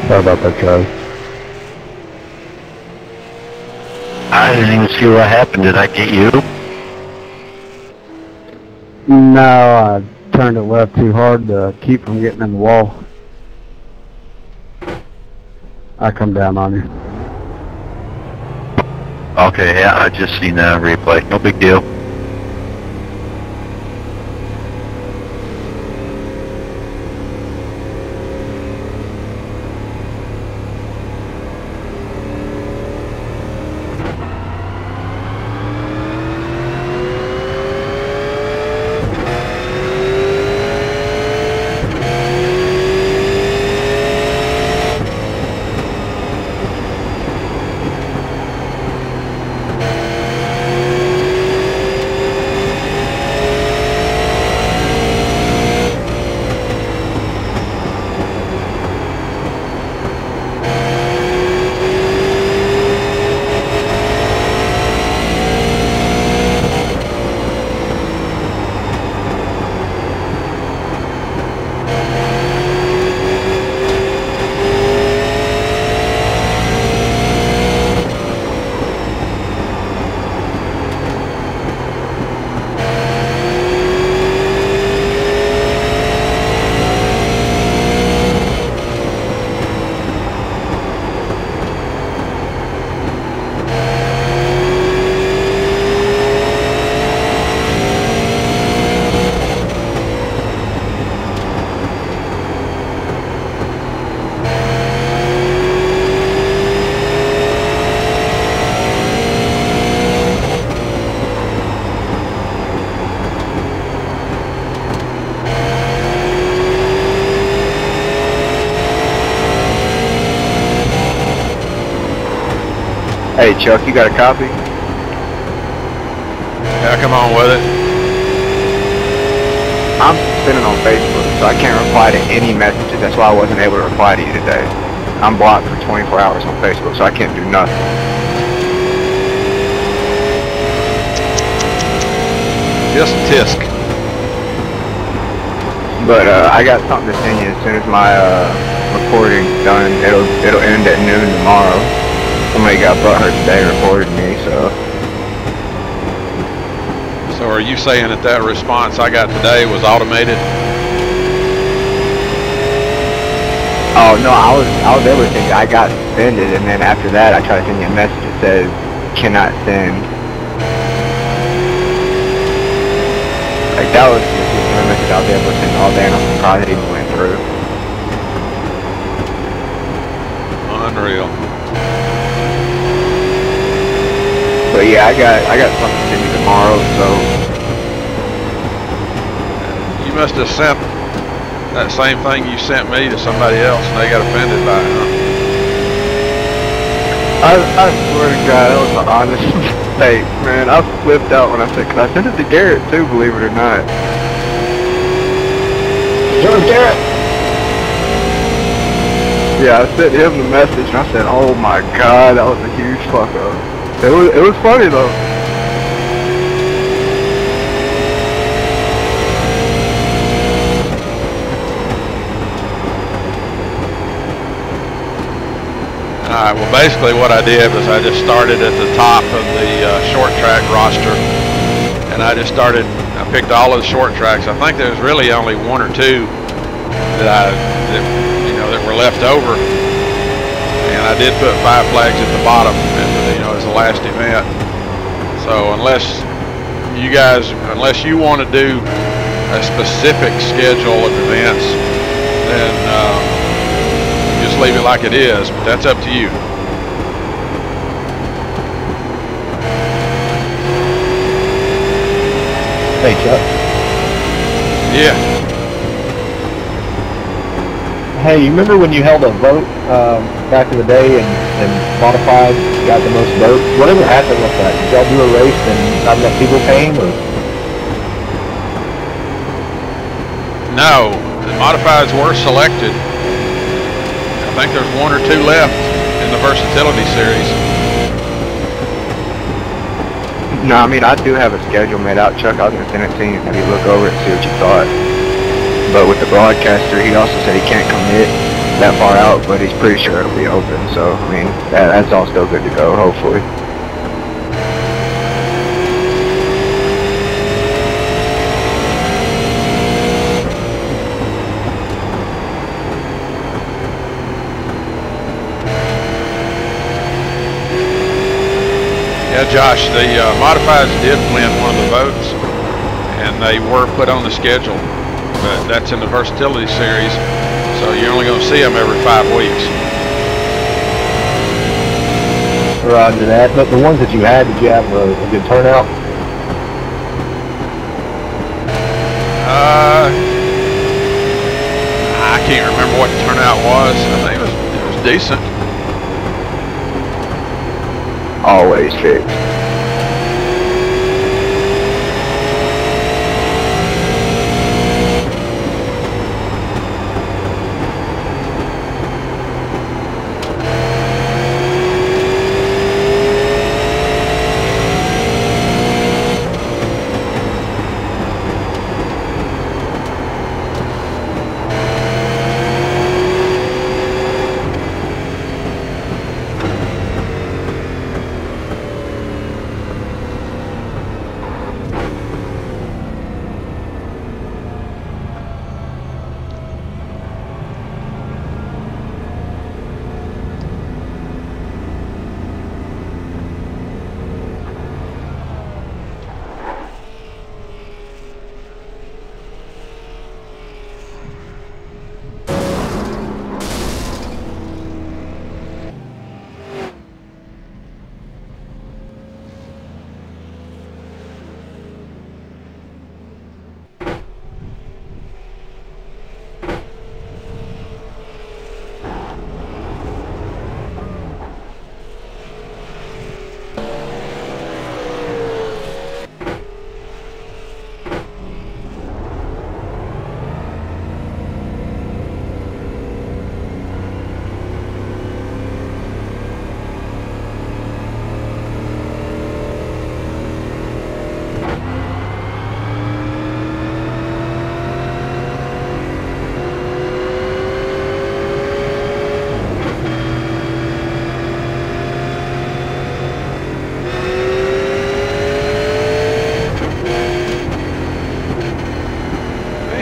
Sorry about that, Charlie. I didn't even see what happened. Did I get you? No, I turned it left too hard to keep from getting in the wall. I come down on you. Okay, yeah, I just seen that replay. No big deal. Hey Chuck, you got a copy? Yeah, come on with it. I'm suspended on Facebook, so I can't reply to any messages. That's why I wasn't able to reply to you today. I'm blocked for 24 hours on Facebook, so I can't do nothing. Just tisk. But I got something to send you as soon as my recording's done. It'll end at noon tomorrow. Somebody got butthurt today and reported me, so. So are you saying that that response I got today was automated? Oh no, I was able to send you. I got suspended, and then after that, I tried to send you a message that says cannot send. Like that was just a message I was able to send all day, and I'm surprised it even went through. Unreal. But yeah, I got something to send you tomorrow, so. You must have sent that same thing you sent me to somebody else and they got offended by it, huh? I swear to God, that was an honest mistake, man. I flipped out when I said, cause I sent it to Garrett too, believe it or not. George Garrett! Yeah, I sent him the message and I said, oh my God, that was a huge fuck up. It was funny though. Alright, well basically what I did was I just started at the top of the short track roster, and I picked all of the short tracks. I think there was really only one or two that were left over, and I did put 5 flags at the bottom, as the last event. So unless you want to do a specific schedule of events, then just leave it like it is, but that's up to you. Hey, Chuck. Yeah. Hey, you remember when you held a vote back in the day and Modified got the most votes? Whatever happened with that? Did y'all do a race and not enough people came, or? No, the Modifieds were selected. I think there's 1 or 2 left in the versatility series. No, I mean, I do have a schedule made out, Chuck. I was going to send it to you and have you look over it and see what you thought. But with the broadcaster, he also said he can't commit that far out, but he's pretty sure it'll be open. So I mean, that's all still good to go. Hopefully. Yeah, Josh, the Modifieds did win one of the votes, and they were put on the schedule, but that's in the Versatility Series, so you're only going to see them every 5 weeks. Roger that. But the ones that you had, did you have a good turnout? I can't remember what the turnout was. I think it was decent. Always fixed.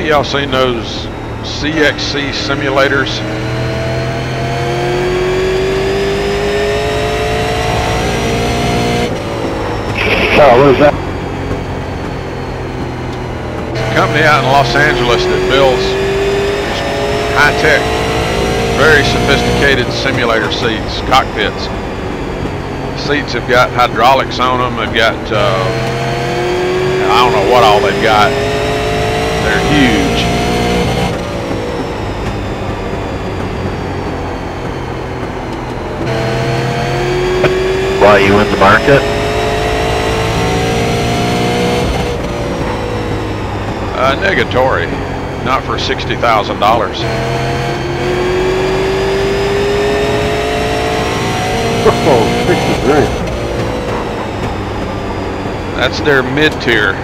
Y'all seen those CXC simulators? Oh, what is that? It's a company out in Los Angeles that builds high-tech, very sophisticated simulator seats, cockpits. Seats have got hydraulics on them. They've got, I don't know what all they've got. They're huge. Why, you in the market? Negatory, not for $60,000. Oh, 63. That's their mid-tier.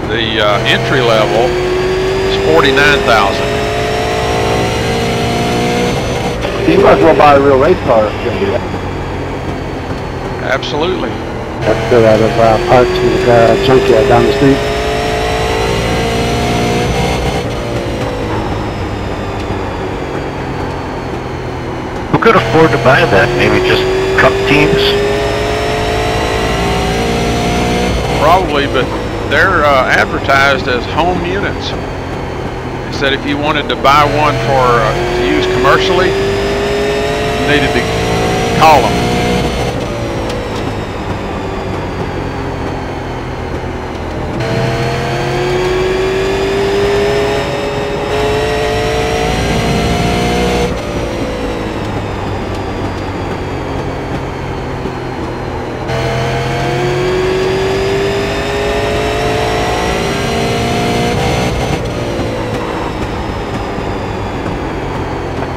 The entry level is $49,000. You might as well buy a real race car if you're going to do that. Absolutely. That's still out of parts to the junkyard down the street. Who could afford to buy that? Maybe just cup teams? Probably, but they're advertised as home units. They said if you wanted to buy one for to use commercially, you needed to call them.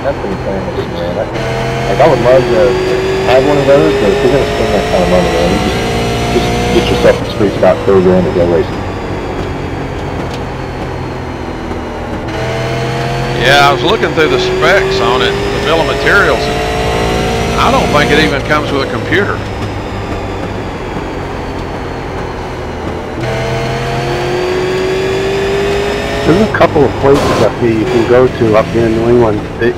That's pretty famous, man. Like, I would love to have one of those, but if you're going to spend that kind of money, man, you just get yourself a street stock program and go racing. Yeah, I was looking through the specs on it, the bill of materials, and I don't think it even comes with a computer. There's a couple of places that you can go to up here in New England. They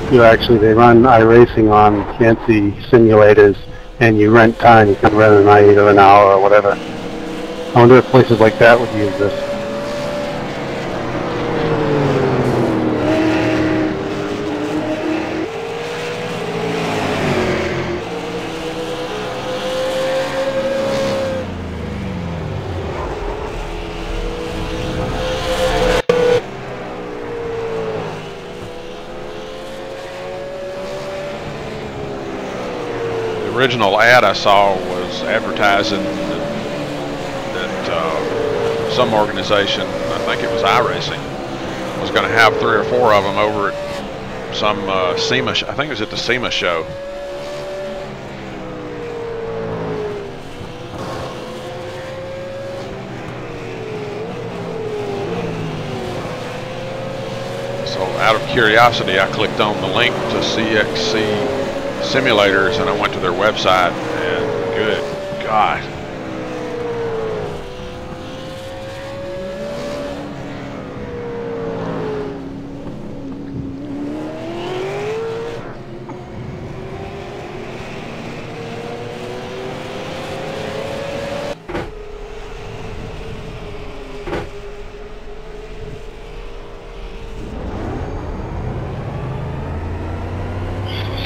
run iRacing on fancy simulators, and you rent time. You can rent a night or an hour or whatever. I wonder if places like that would use this. The original ad I saw was advertising that some organization, I think it was iRacing, was going to have 3 or 4 of them over at some SEMA, I think it was at the SEMA show. So out of curiosity, I clicked on the link to CXC simulators and I went to their website, and good God.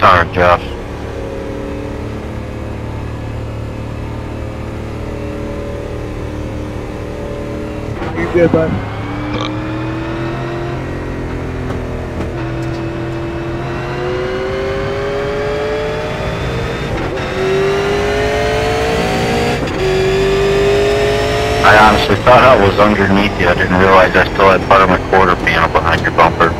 Sorry, Josh. You good, bud? I honestly thought I was underneath you. I didn't realize I still had part of my quarter panel behind your bumper.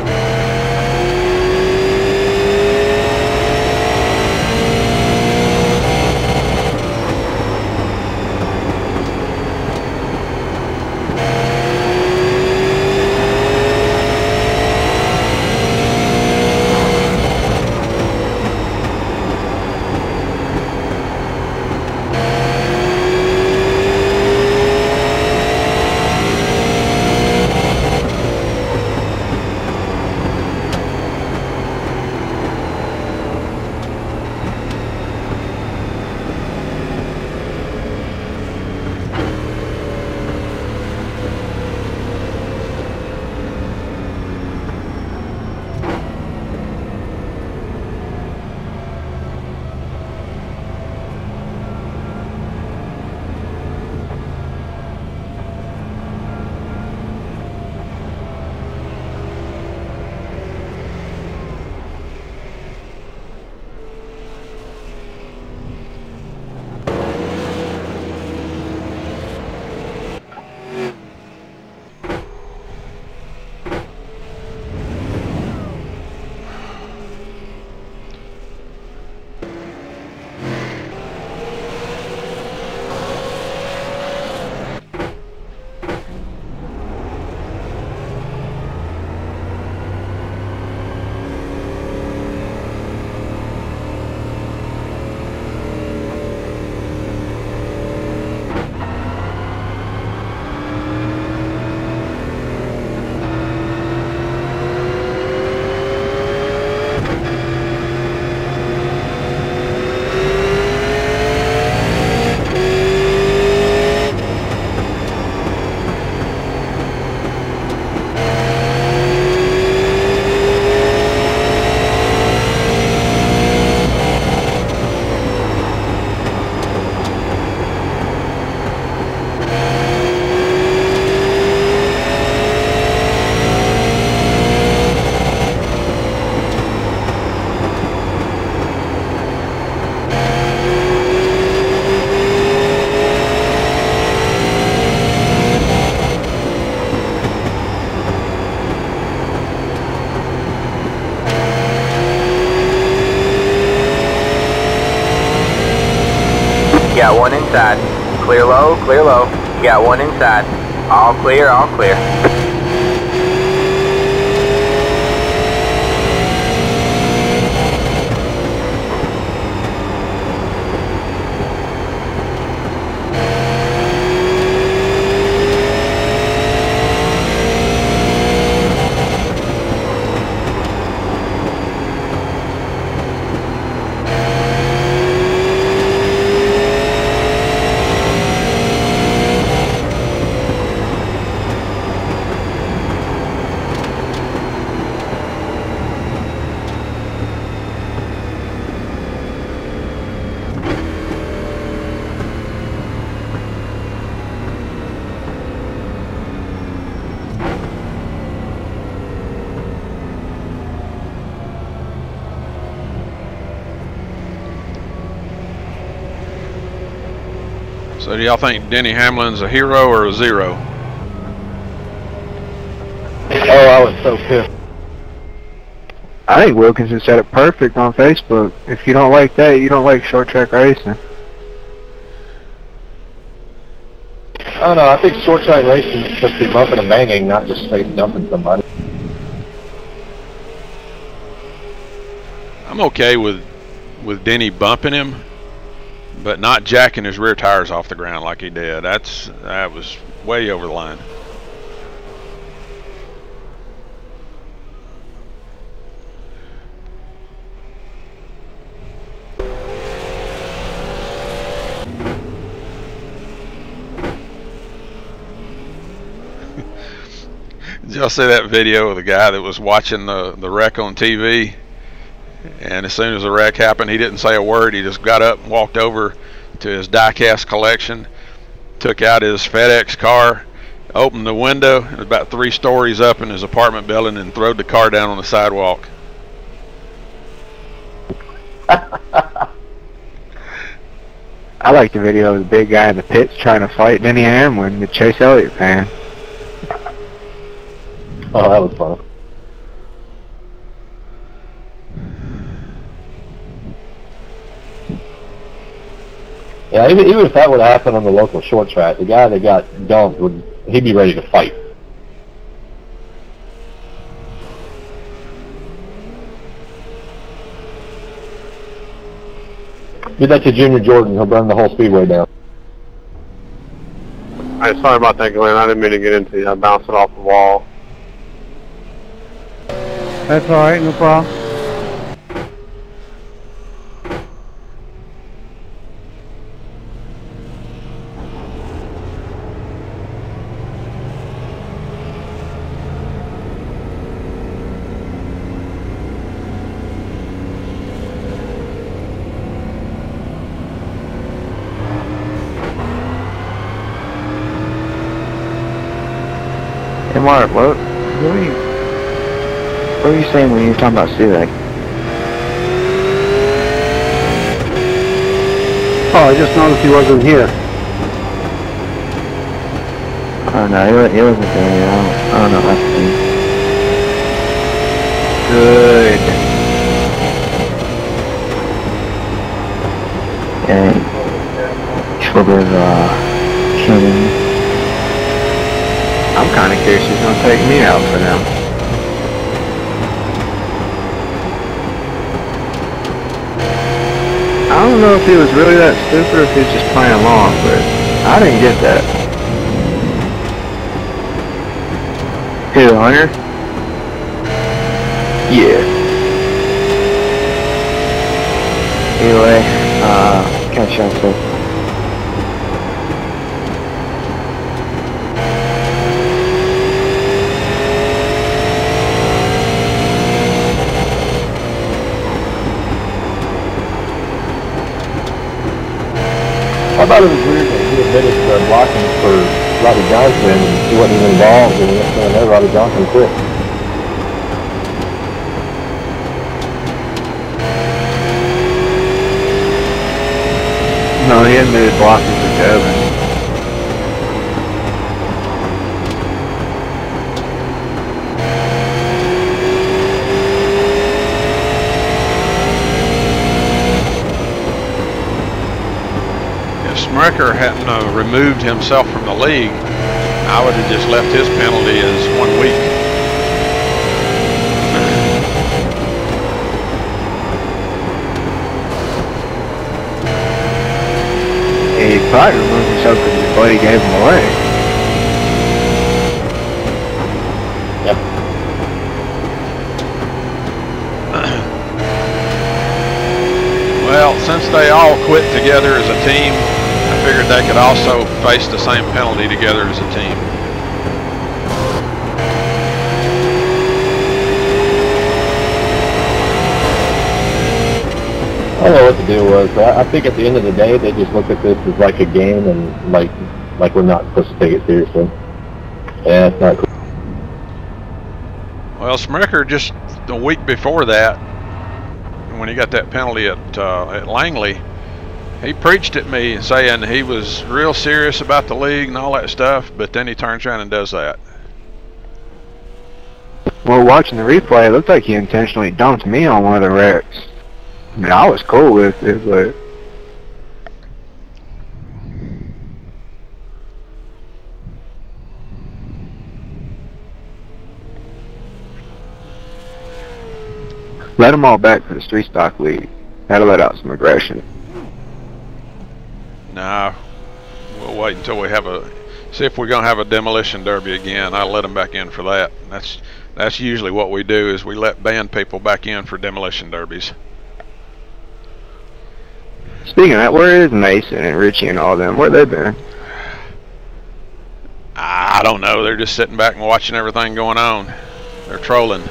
Got one inside. Clear low, clear low. Got one inside. All clear, all clear. So do y'all think Denny Hamlin's a hero or a zero? Oh, I was so pissed. I think Wilkinson said it perfect on Facebook. If you don't like that, you don't like short track racing. I don't know. I think short track racing is supposed to be bumping and banging, not just straight dumping somebody. I'm okay with Denny bumping him, but not jacking his rear tires off the ground like he did. That was way over the line. Did y'all see that video of the guy that was watching the wreck on TV? And as soon as the wreck happened, he didn't say a word. He just got up and walked over to his diecast collection, took out his FedEx car, opened the window, it was about 3 stories up in his apartment building, and throwed the car down on the sidewalk. I like the video of the big guy in the pits trying to fight Denny Hamlin, the Chase Elliott fan. Oh, that was fun. Yeah, even if that would happen on the local short track, the guy that got dumped he'd be ready to fight. Do that to Junior Jordan, he'll burn the whole speedway down. I'm sorry about that, Glenn. I didn't mean to get into you. I bounced it off the wall. That's alright, no problem. Hey Mark, what were you saying when you were talking about Sivak? Oh, I just noticed he wasn't here. Oh no, he wasn't there. I don't know. That's the thing. Good. Yeah, Schwarber's killing. I'm kind of curious who's going to take me out for them. I don't know if he was really that stupid or if he was just playing along, but I didn't get that. Who, Hunter? Yeah. Anyway, catch up soon. I thought it was weird that he admitted to blocking for Robbie Johnson and he wasn't even involved, and the next thing I know, Robbie Johnson quit. No, he admitted blocking for Kevin. Smecker hadn't removed himself from the league, I would have just left his penalty as 1 week. He probably removed himself because his buddy gave him away. Yep. Well, since they all quit together as a team, I figured they could also face the same penalty together as a team. I don't know what the deal was, but I think at the end of the day, they just looked at this as like a game and like we're not supposed to take it seriously. Yeah, it's not cool. Well, Smecker just the week before that, when he got that penalty at Langley, He preached at me saying he was real serious about the league and all that stuff, but then he turns around and does that. Well, watching the replay, it looked like he intentionally dumped me on one of the wrecks. I mean, I was cool with it, but... Let them all back for the street stock league. That'll let out some aggression. Nah, we'll wait until we have see if we're gonna have a demolition derby again. I'll let them back in for that. That's usually what we do, is we let band people back in for demolition derbies. Speaking of that, where is Mason and Richie and all them? Where they been? I don't know. They're just sitting back and watching everything going on. They're trolling.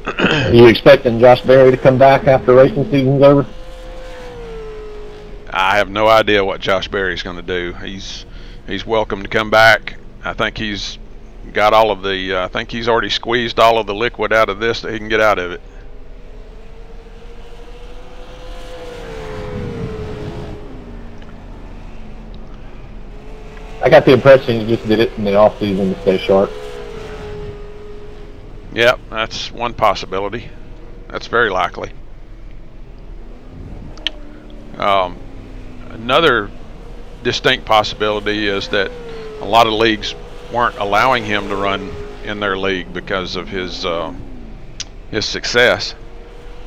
Are you expecting Josh Berry to come back after racing season's over? I have no idea what Josh Berry's going to do. He's welcome to come back. I think he's got all of the. I think he's already squeezed all of the liquid out of this that he can get out of it. I got the impression he just did it in the off season to stay sharp. Yep, that's one possibility. That's very likely. Another distinct possibility is that a lot of leagues weren't allowing him to run in their league because of his success,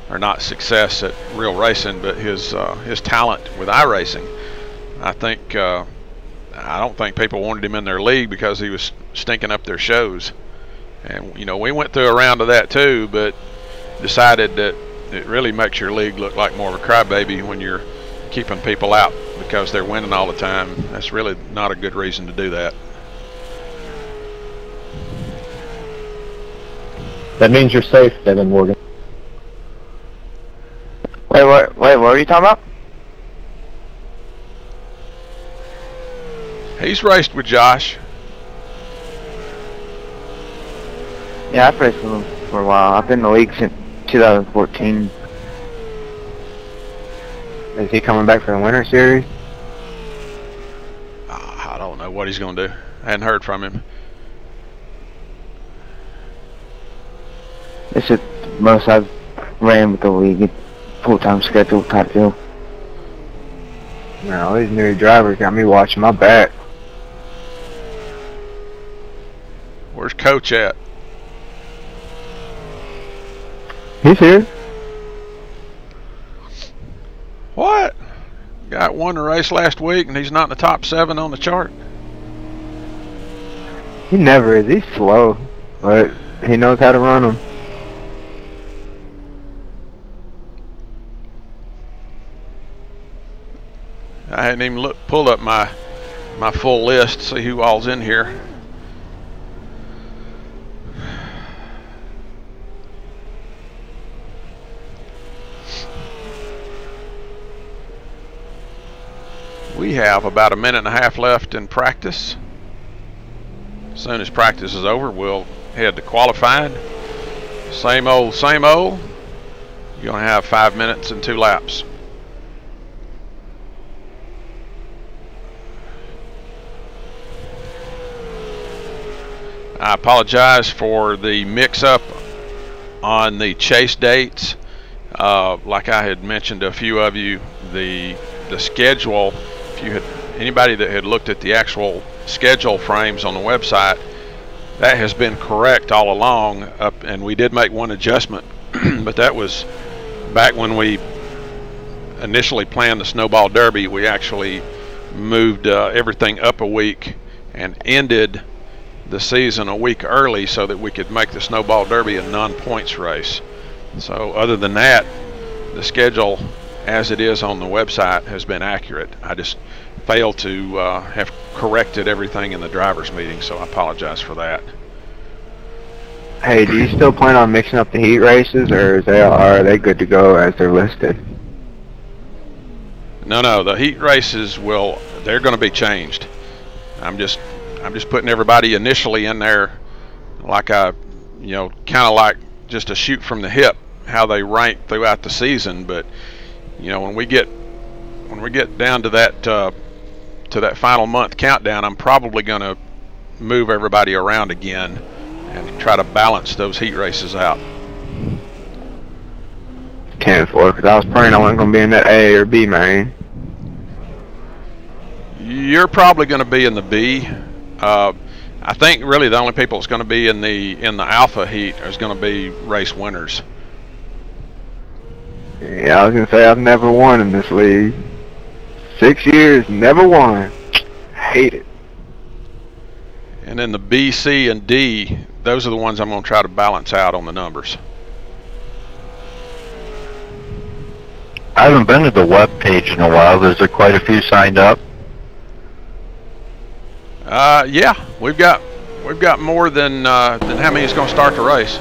or not success at real racing, but his talent with iRacing. I don't think people wanted him in their league because he was stinking up their shows. And you know, we went through a round of that too, but decided that it really makes your league look like more of a crybaby when you're keeping people out because they're winning all the time. That's really not a good reason to do that. That means you're safe, Devin Morgan. Wait, what are you talking about? He's raced with Josh. Yeah, I've raced with him for a while. I've been in the league since 2014. Is he coming back for the Winter Series? I don't know what he's going to do. I hadn't heard from him. It's the most I've ran with the league. Full-time schedule type deal. Man, all these new drivers got me watching my back. Where's Coach at? He's here. What? Got won the race last week and he's not in the top 7 on the chart. He never is. He's slow, but he knows how to run them. I hadn't even pulled up my full list to see who all's in here. We have about a minute and a half left in practice. As soon as practice is over, we'll head to qualifying. Same old, same old. You're going to have 5 minutes and 2 laps. I apologize for the mix-up on the chase dates. Like I had mentioned to a few of you, the schedule, if you had anybody that had looked at the actual schedule frames on the website, that has been correct all along, and we did make one adjustment, but that was back when we initially planned the Snowball Derby. We actually moved everything up a week and ended the season a week early so that we could make the Snowball Derby a non-points race. So other than that, the schedule as it is on the website has been accurate. I just failed to have corrected everything in the drivers meeting, so I apologize for that. Hey, do you still plan on mixing up the heat races, or are they good to go as they're listed? No, the heat races they're going to be changed. I'm just putting everybody initially in there like kind of like just a shoot from the hip how they rank throughout the season, but you know, when we get down to that final month countdown, I'm probably going to move everybody around again and try to balance those heat races out. Can't afford, because I was praying I wasn't going to be in that A or B main. You're probably going to be in the B. I think really the only people that's going to be in the alpha heat is going to be race winners. Yeah, I was going to say I've never won in this league. 6 years, never won. Hate it. And then the B, C, and D, those are the ones I'm going to try to balance out on the numbers. I haven't been to the web page in a while. Is there quite a few signed up? Yeah, we've got more than how many is going to start the race.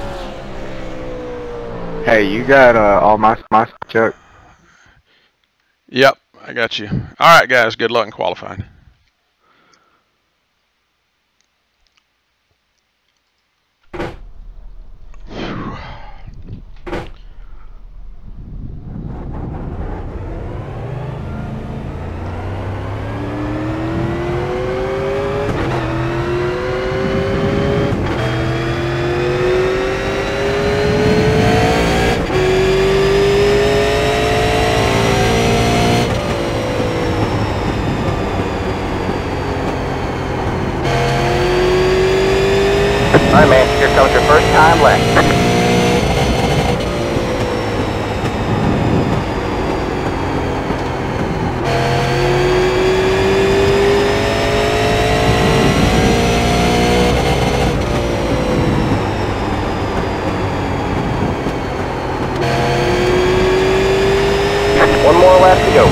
Hey, you got all my Chuck? Yep, I got you. All right, guys, good luck in qualifying. All right, man, here comes your first time left. One more left to go.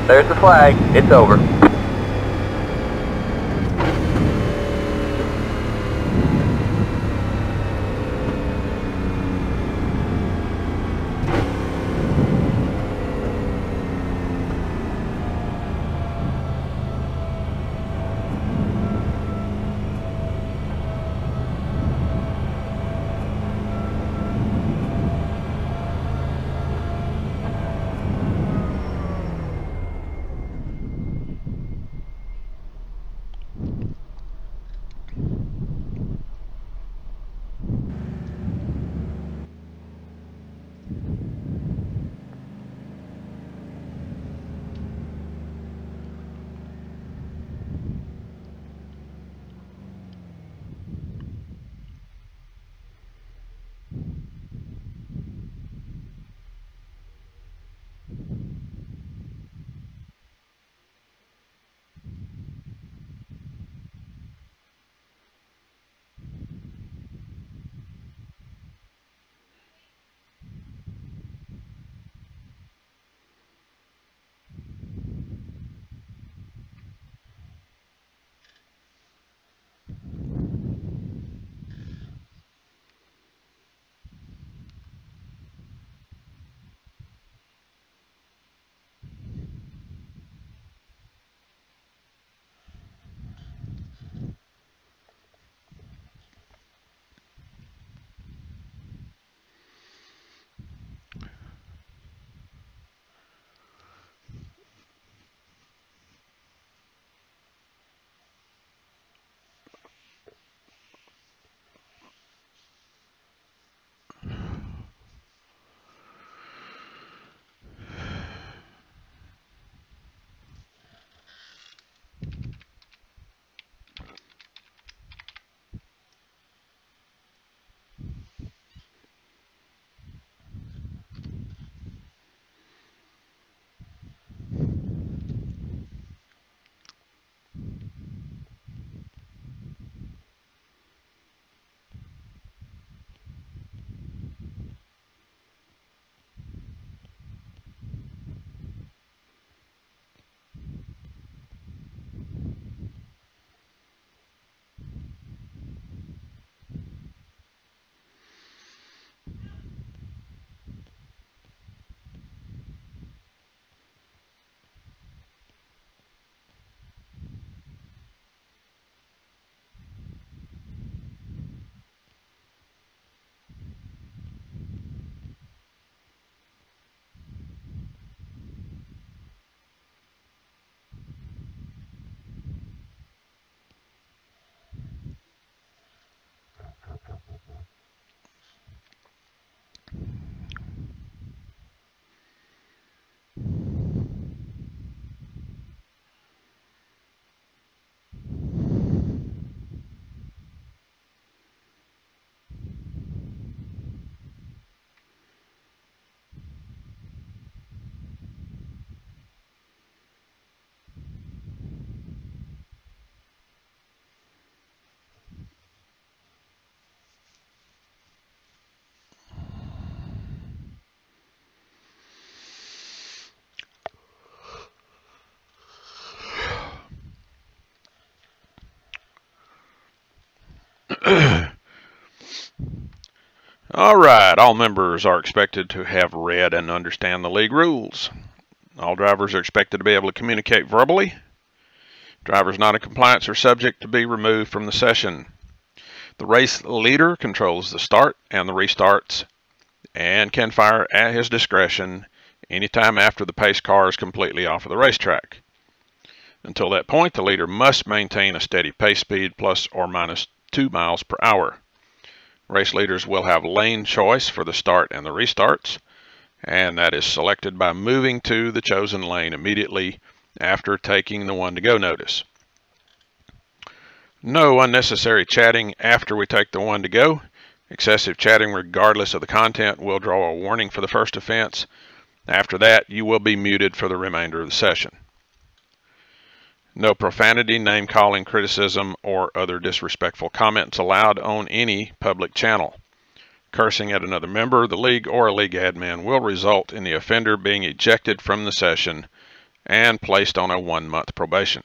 There's the flag. It's over. All right, all members are expected to have read and understand the league rules. All drivers are expected to be able to communicate verbally. Drivers not in compliance are subject to be removed from the session. The race leader controls the start and the restarts and can fire at his discretion anytime after the pace car is completely off of the racetrack. Until that point, the leader must maintain a steady pace speed plus or minus 2 miles per hour. Race leaders will have lane choice for the start and the restarts, and that is selected by moving to the chosen lane immediately after taking the one-to-go notice. No unnecessary chatting after we take the one-to-go. Excessive chatting, regardless of the content, will draw a warning for the first offense. After that, you will be muted for the remainder of the session. No profanity, name-calling, criticism, or other disrespectful comments allowed on any public channel. Cursing at another member of the league or a league admin will result in the offender being ejected from the session and placed on a 1-month probation.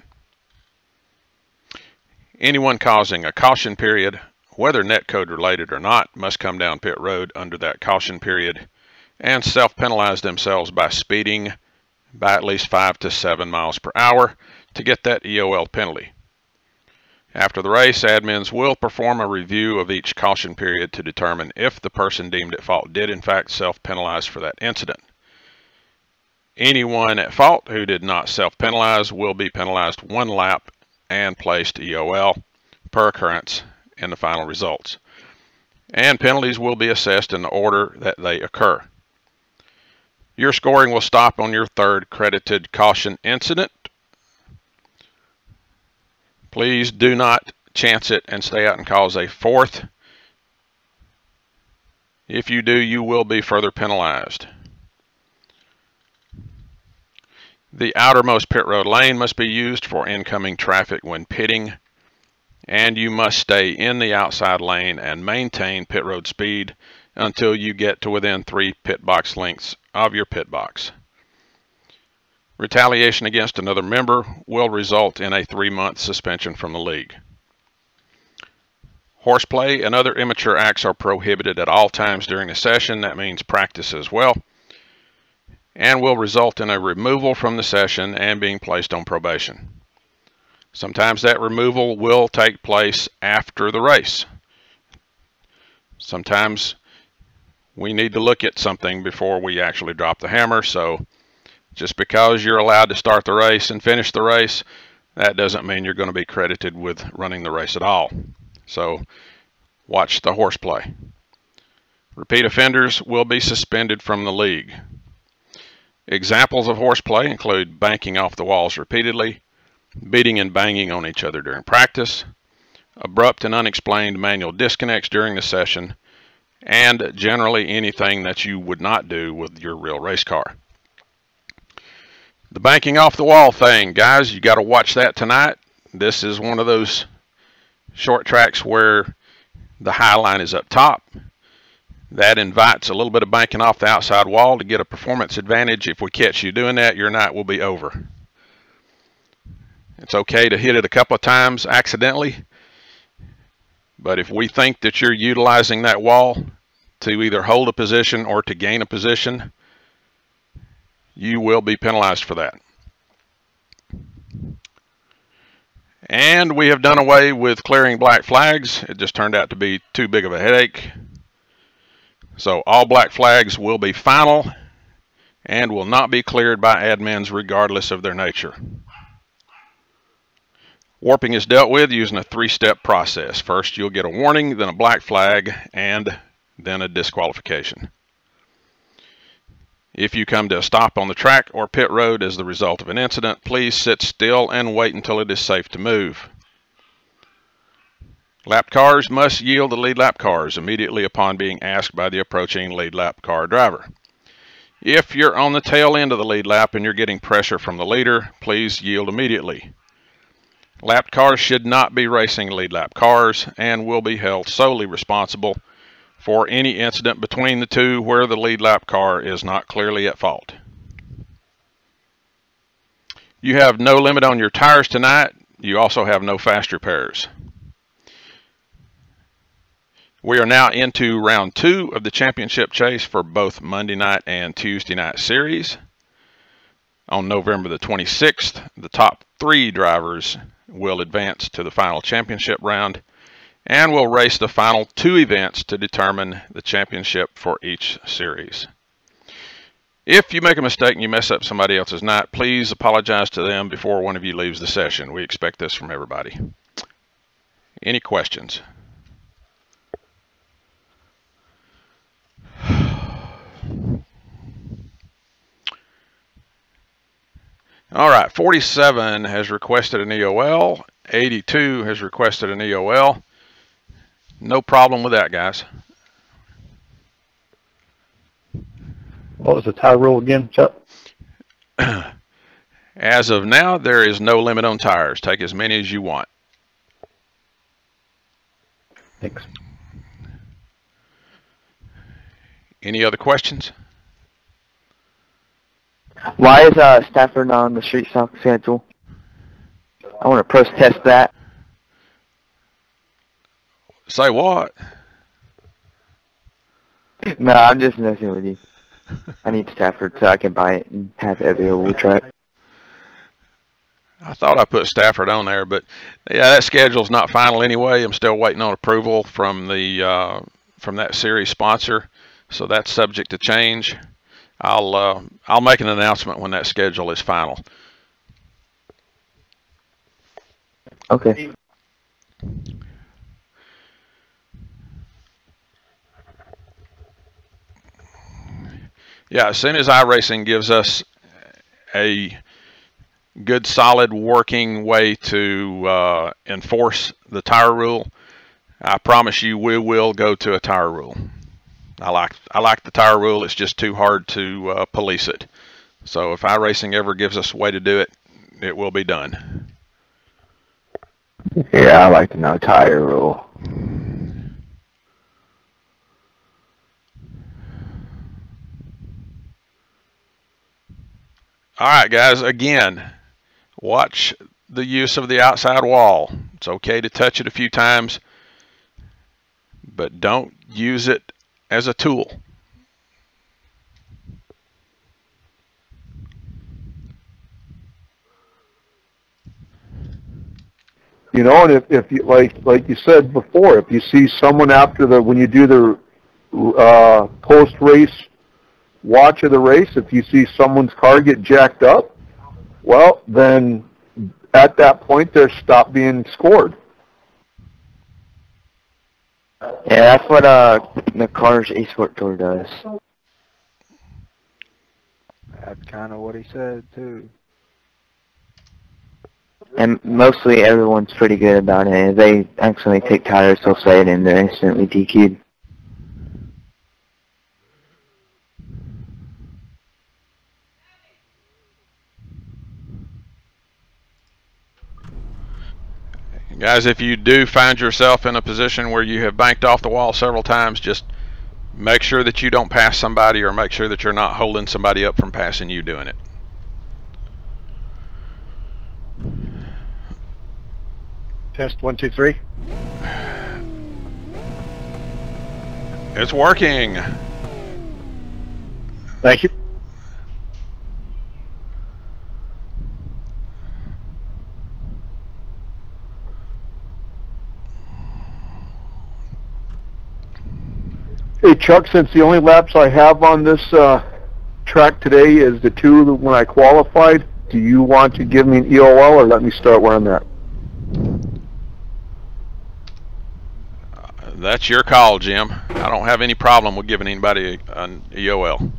Anyone causing a caution period, whether netcode related or not, must come down pit road under that caution period and self-penalize themselves by speeding by at least 5 to 7 miles per hour to get that EOL penalty. After the race, admins will perform a review of each caution period to determine if the person deemed at fault did in fact self-penalize for that incident. Anyone at fault who did not self-penalize will be penalized 1 lap and placed EOL per occurrence in the final results. And penalties will be assessed in the order that they occur. Your scoring will stop on your 3rd credited caution incident. Please do not chance it and stay out and cause a 4th. If you do, you will be further penalized. The outermost pit road lane must be used for incoming traffic when pitting, and you must stay in the outside lane and maintain pit road speed until you get to within 3 pit box lengths of your pit box. Retaliation against another member will result in a 3-month suspension from the league. Horseplay and other immature acts are prohibited at all times during the session. That means practice as well, and will result in a removal from the session and being placed on probation. Sometimes that removal will take place after the race. Sometimes we need to look at something before we actually drop the hammer, so just because you're allowed to start the race and finish the race, that doesn't mean you're going to be credited with running the race at all. So watch the horseplay. Repeat offenders will be suspended from the league. Examples of horseplay include banking off the walls repeatedly, beating and banging on each other during practice, abrupt and unexplained manual disconnects during the session, and generally anything that you would not do with your real race car. The banking off the wall thing, guys, you got to watch that tonight. This is one of those short tracks where the high line is up top. That invites a little bit of banking off the outside wall to get a performance advantage. If we catch you doing that, your night will be over. It's okay to hit it a couple of times accidentally, but if we think that you're utilizing that wall to either hold a position or to gain a position, you will be penalized for that. And we have done away with clearing black flags. It just turned out to be too big of a headache. So all black flags will be final and will not be cleared by admins regardless of their nature. Warping is dealt with using a 3-step process. First, you'll get a warning, then a black flag, and then a disqualification. If you come to a stop on the track or pit road as the result of an incident, please sit still and wait until it is safe to move. Lap cars must yield the lead lap cars immediately upon being asked by the approaching lead lap car driver. If you're on the tail end of the lead lap and you're getting pressure from the leader, please yield immediately. Lapped cars should not be racing lead lap cars and will be held solely responsible for any incident between the two where the lead lap car is not clearly at fault. You have no limit on your tires tonight. You also have no fast repairs. We are now into round 2 of the championship chase for both Monday night and Tuesday night series. On November the 26th, the top 3 drivers will advance to the final championship round, and will race the final 2 events to determine the championship for each series. If you make a mistake and you mess up somebody else's night, please apologize to them before one of you leaves the session. We expect this from everybody. Any questions? All right, 47 has requested an EOL. 82 has requested an EOL. No problem with that, guys. What was the tire rule again, Chuck? As of now, there is no limit on tires. Take as many as you want. Thanks. Any other questions? Why is Stafford not on the street stock schedule? I want to protest that. Say what? No, I'm just messing with you. I need Stafford so I can buy it and have it available track. I thought I put Stafford on there, but yeah, that schedule's not final anyway. I'm still waiting on approval from the from that series sponsor, so that's subject to change. I'll make an announcement when that schedule is final. Okay. Yeah, as soon as iRacing gives us a good, solid, working way to enforce the tire rule, I promise you we will go to a tire rule. I like the tire rule. It's just too hard to police it. So if iRacing ever gives us a way to do it, it will be done. Yeah, I like to know tire rule. All right, guys, again, watch the use of the outside wall. It's okay to touch it a few times, but don't use it as a tool. You know, and if you like you said before, if you see someone after when you do the post race watch of the race, if you see someone's car get jacked up, well, then at that point they're stopped being scored. Yeah, that's what the Cars Esport Tour does. That's kind of what he said, too. And mostly everyone's pretty good about it. If they accidentally take tires, they'll say it and they're instantly DQ'd. Guys, if you do find yourself in a position where you have banked off the wall several times, just make sure that you don't pass somebody, or make sure that you're not holding somebody up from passing you doing it. Test 1, 2, 3. It's working. Thank you. Hey, Chuck, since the only laps I have on this track today is the 2 when I qualified, do you want to give me an EOL or let me start where I'm at? That's your call, Jim. I don't have any problem with giving anybody an EOL.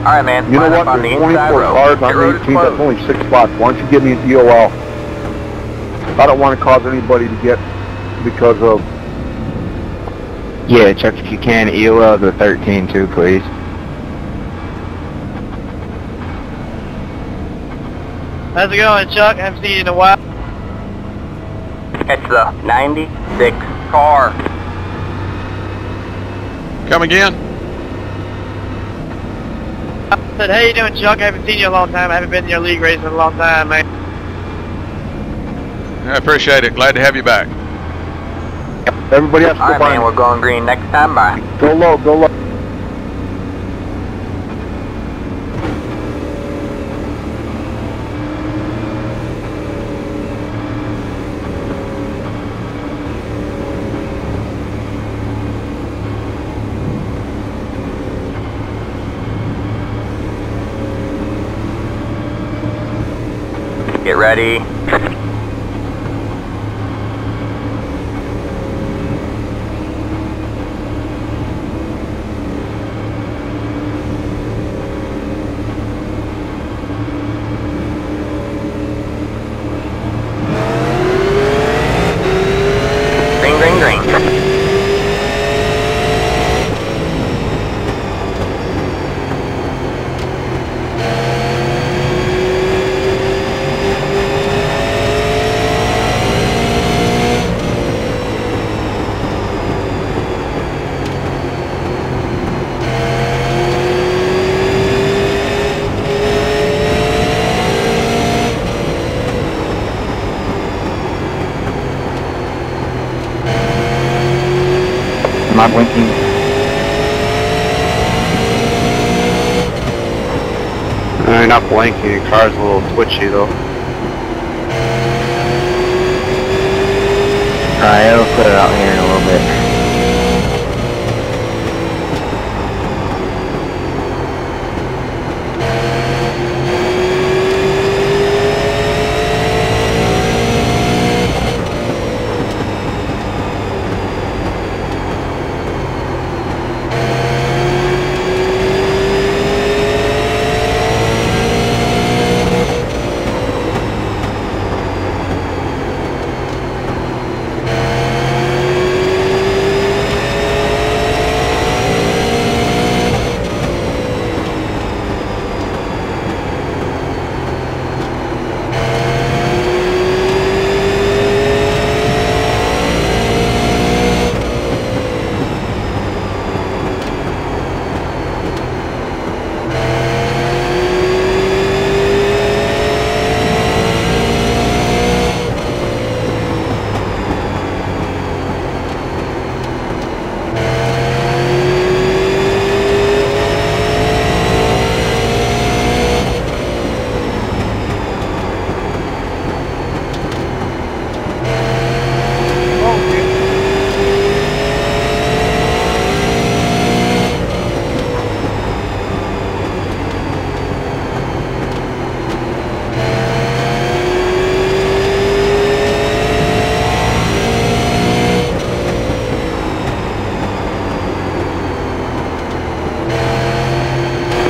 All right, man. You know Line what? up on the There's inside 24 row. cars Pit on road the is 18. That's closed. only 6 spots. Why don't you give me an EOL? I don't want to cause anybody to get because of... Yeah, Chuck, if you can, EOL the 13 too, please. How's it going, Chuck? Haven't seen you in a while. It's the 96 car. Come again? I said, how you doing, Chuck? I haven't seen you in a long time. I haven't been in your league race in a long time, man. I appreciate it. Glad to have you back. Everybody has to go Alright, by. man, we're going green next time. Bye. Go low, go low. Get ready. Green, green, green. Am I blinking? Not blinking. Your car's a little twitchy though. Alright, it'll clear it out here in a little bit.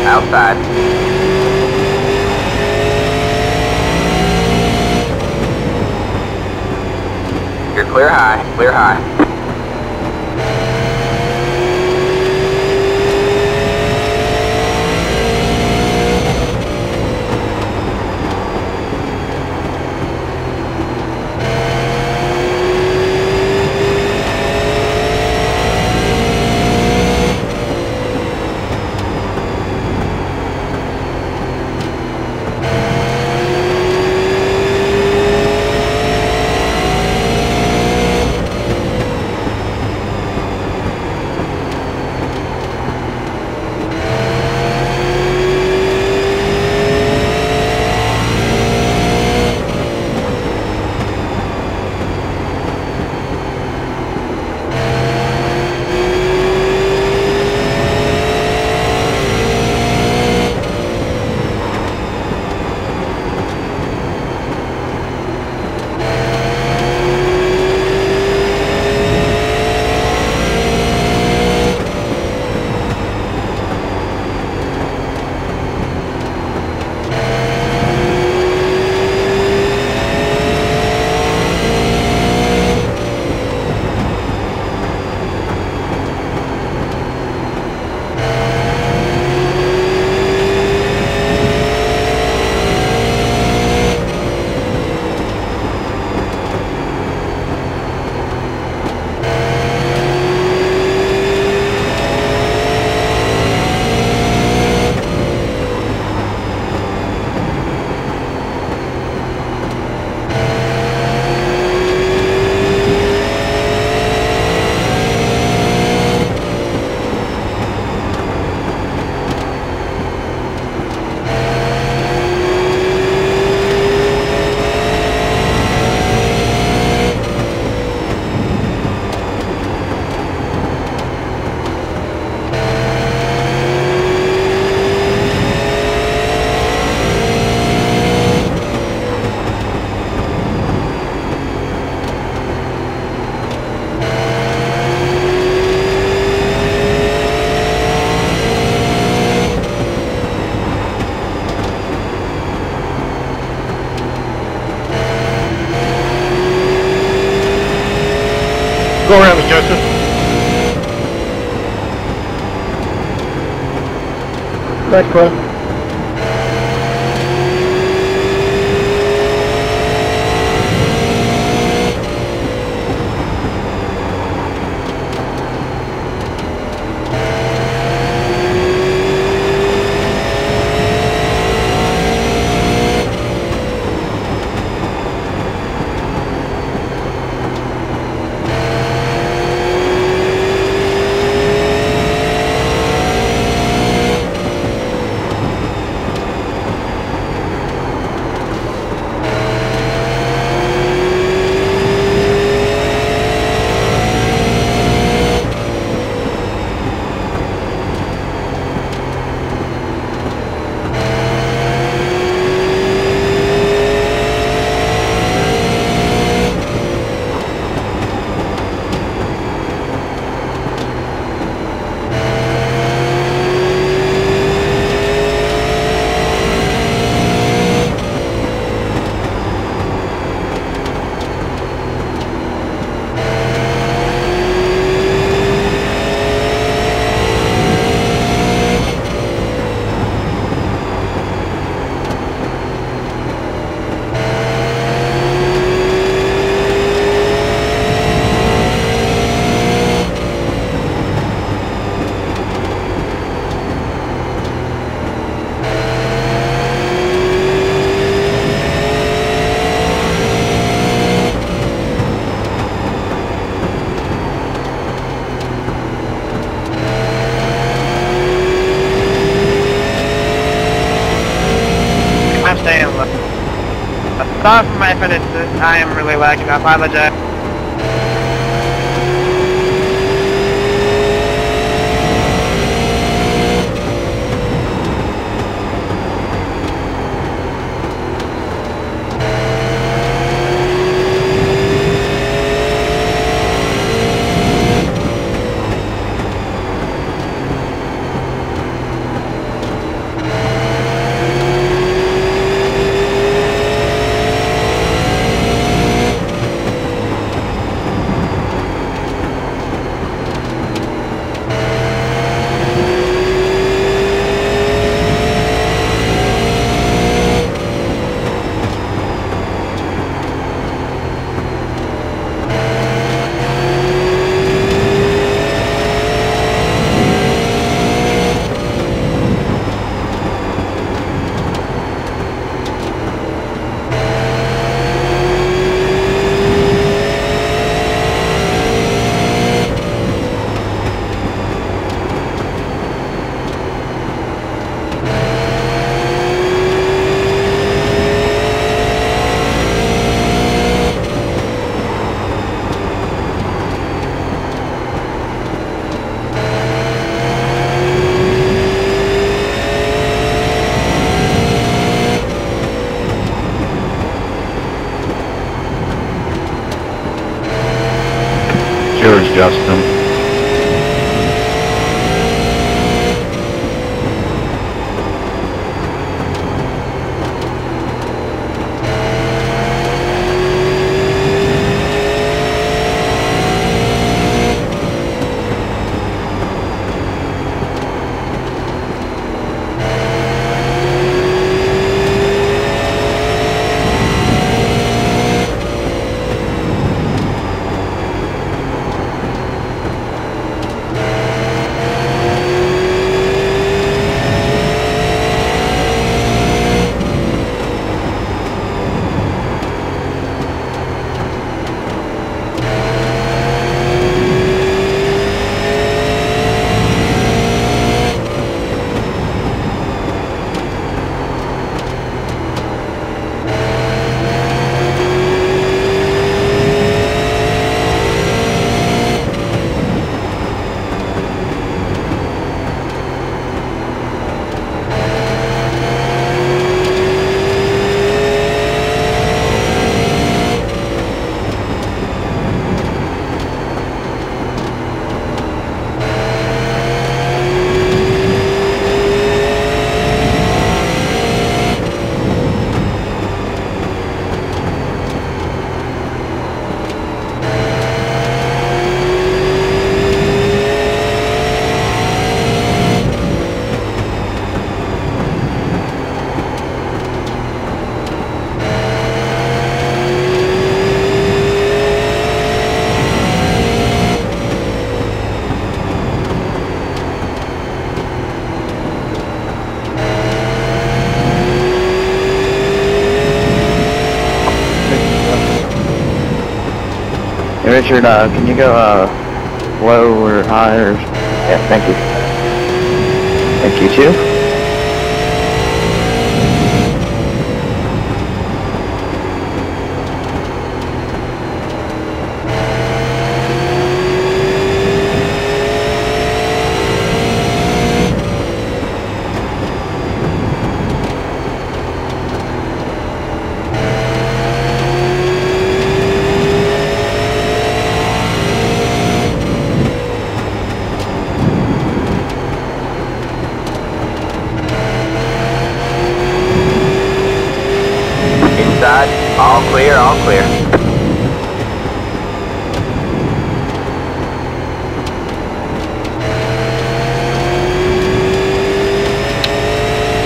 Outside. You're clear high, clear high. Go around with Joseph. Thanks, bro. Sorry for my minutes. I am really lagging. I apologize. Cheers, Justin. Hey, Richard, can you go low or high or... Yeah, thank you. Thank you, too. Inside, all clear, all clear.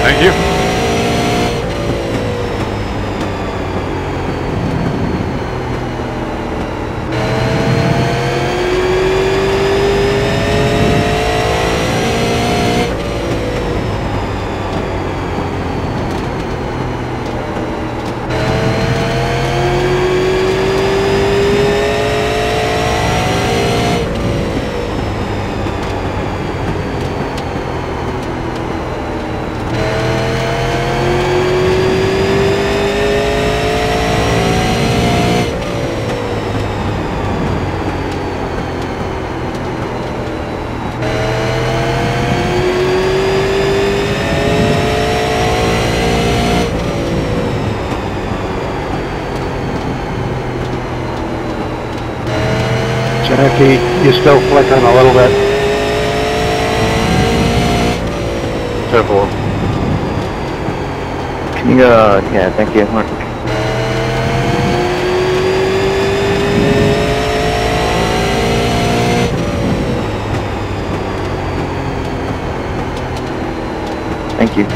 Thank you. Jackie, you're still flickering a little bit. Careful. Can you go, yeah, thank you, Mark. Thank you.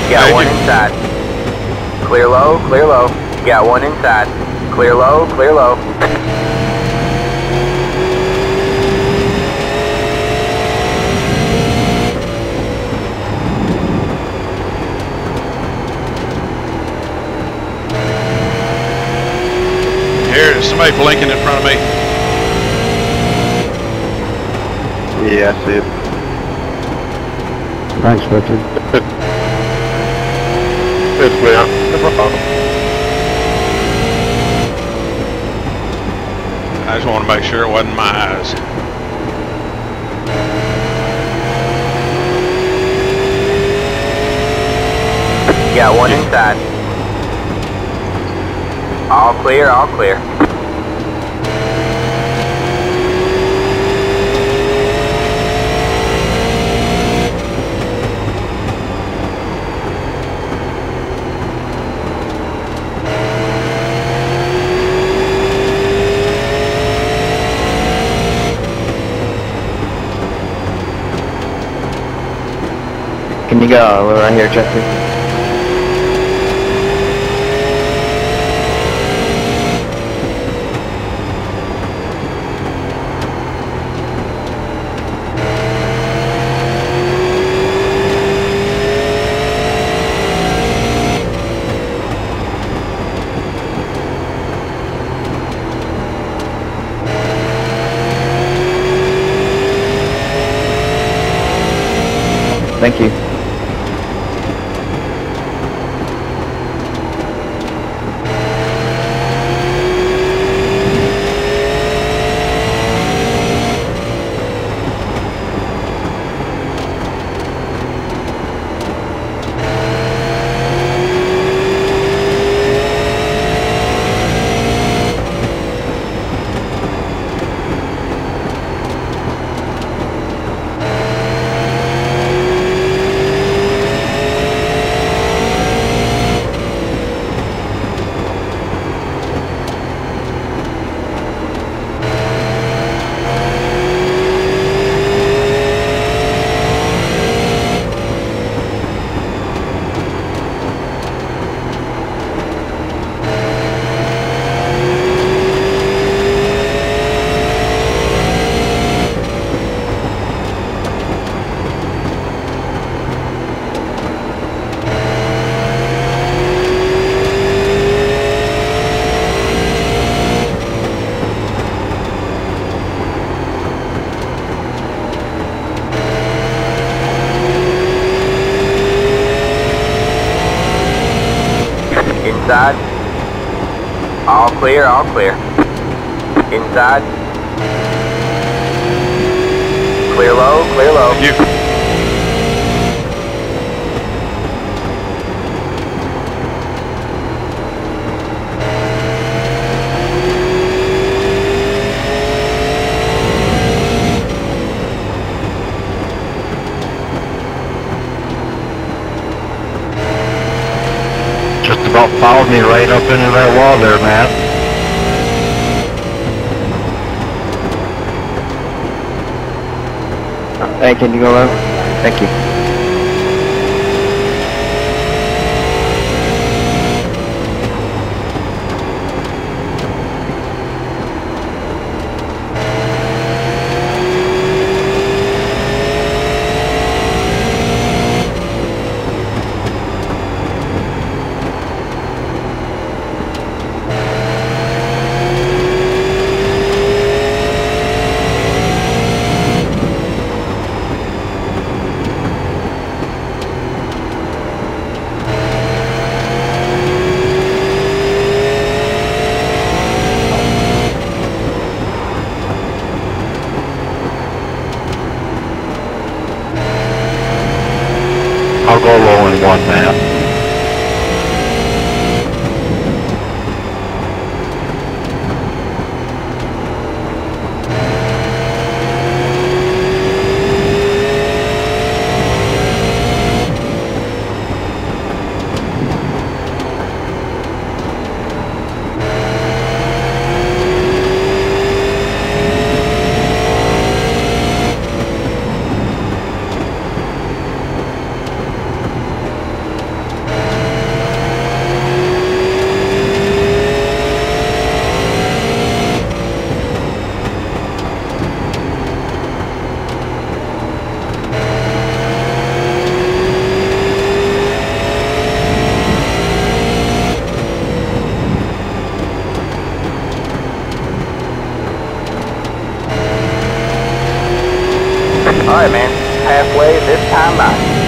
Got one inside. Clear low, clear low. Got one inside. Clear low, clear low. Here, there's somebody blinking in front of me. Yeah, I see it. Thanks, Richard. It's man. No problem. I just want to make sure it wasn't my eyes. Got one inside. All clear, all clear. Can you go right here, Jesse? Thank you. clear, all clear. Inside. Clear low, clear low. You. Just about followed me right up into that wall there, Matt. Hey, can you go out? Thank you. I'll go low in one, Matt. Alright, man. Halfway this time by.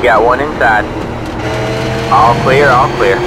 Got one inside. All clear, all clear.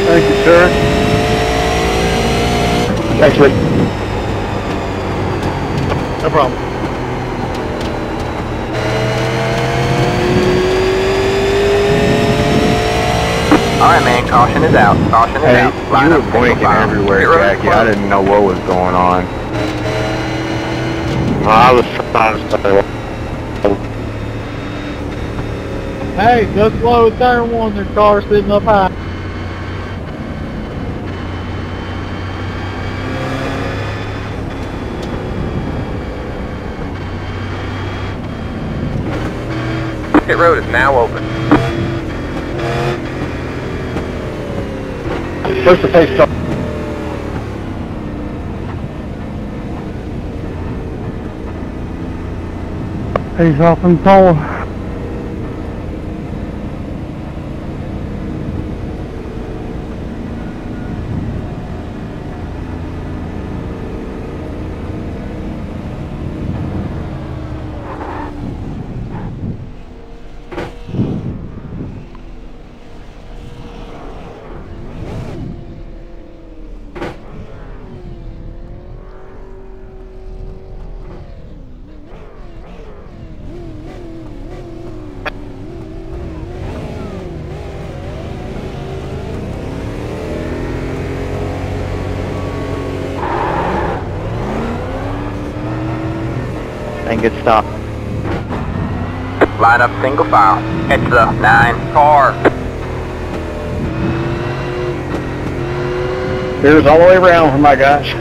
Thank you, sir. Actually, no problem. Alright, man. Caution is out. Caution is Hey, out. you Line were up, single blinking file. everywhere, Pit road Jackie. I closed. didn't know what was going on. I was trying to stay. Hey, go slow with turn one. Their car's sitting up high. Pit road is now open. Where's the pace car? He's off in pole. 9, good stop. Line up single file. It's the 9 car. Here's all the way around for my gosh.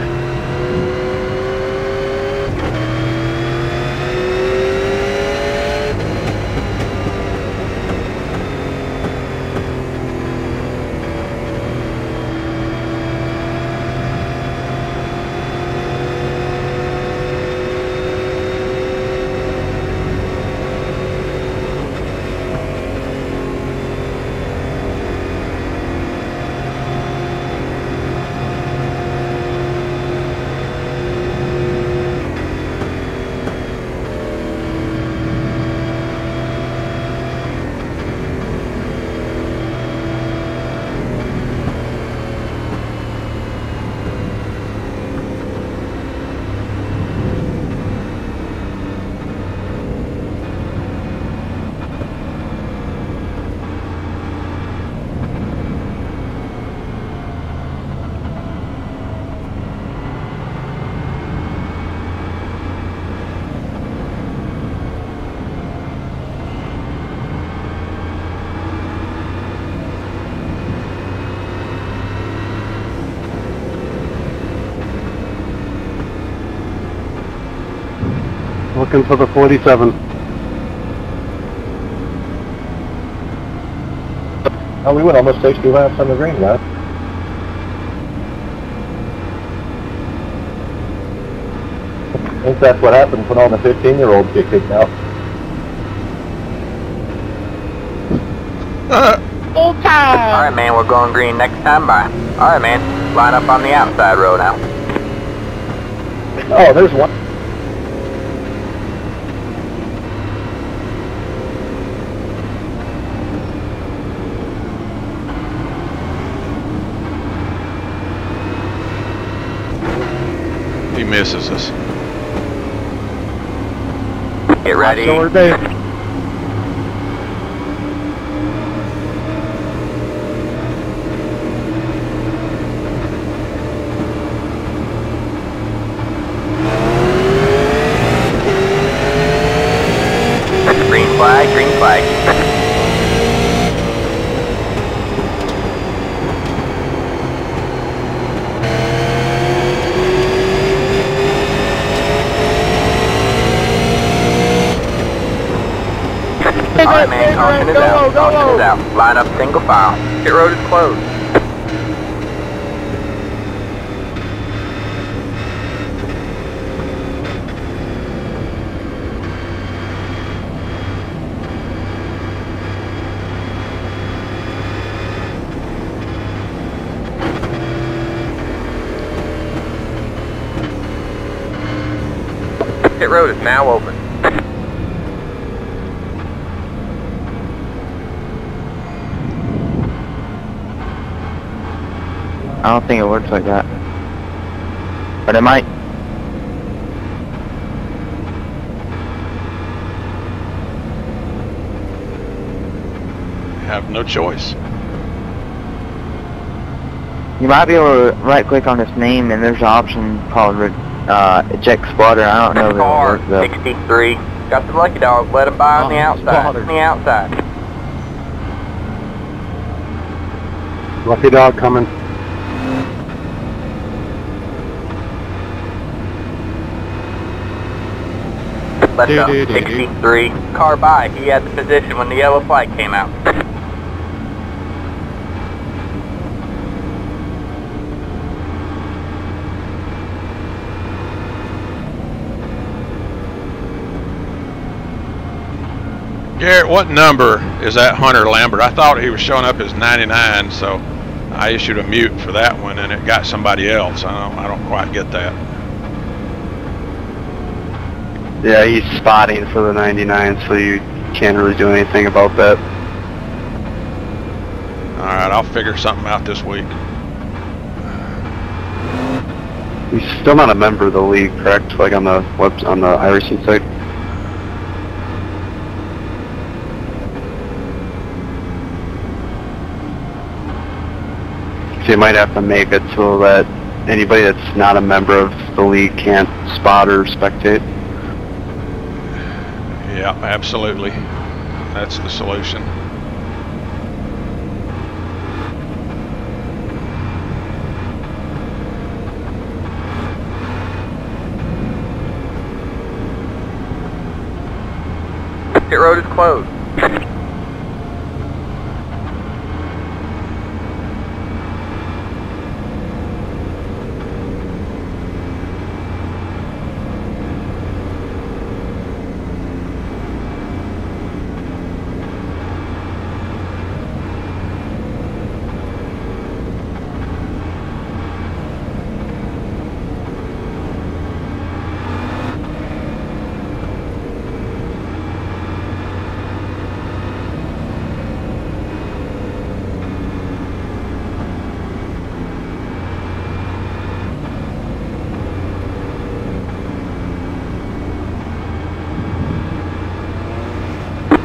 Looking for the 47. Oh, we went almost 60 laps on the green, guys. I think that's what happens when all the 15-year-olds get kicked out. Full time! Alright, man, we're going green next time by. Alright, man, line up on the outside row now. Oh, there's one. He misses us. Get ready. Short day. Green flag, green flag. Alright, man, caution is out. Caution is out. Line up single file. Pit road is closed. Pit road is now open. I don't think it works like that. But it might. Have no choice. You might be able to right click on this name and there's an option called eject spotter. I don't know if it'll Car, work though. 63. Got the lucky dog. Let him by on the outside. On the outside. Lucky dog coming. Let's go. 63. Car by. He had the position when the yellow flag came out. Garrett, what number is that Hunter Lambert? I thought he was showing up as 99, so I issued a mute for that one, and it got somebody else. I don't quite get that. Yeah, he's spotting for the 99, so you can't really do anything about that. All right, I'll figure something out this week. He's still not a member of the league, correct? Like on the iRacing site. So you might have to make it so that anybody that's not a member of the league can't spot or spectate. Yeah, absolutely. That's the solution. Pit road is closed.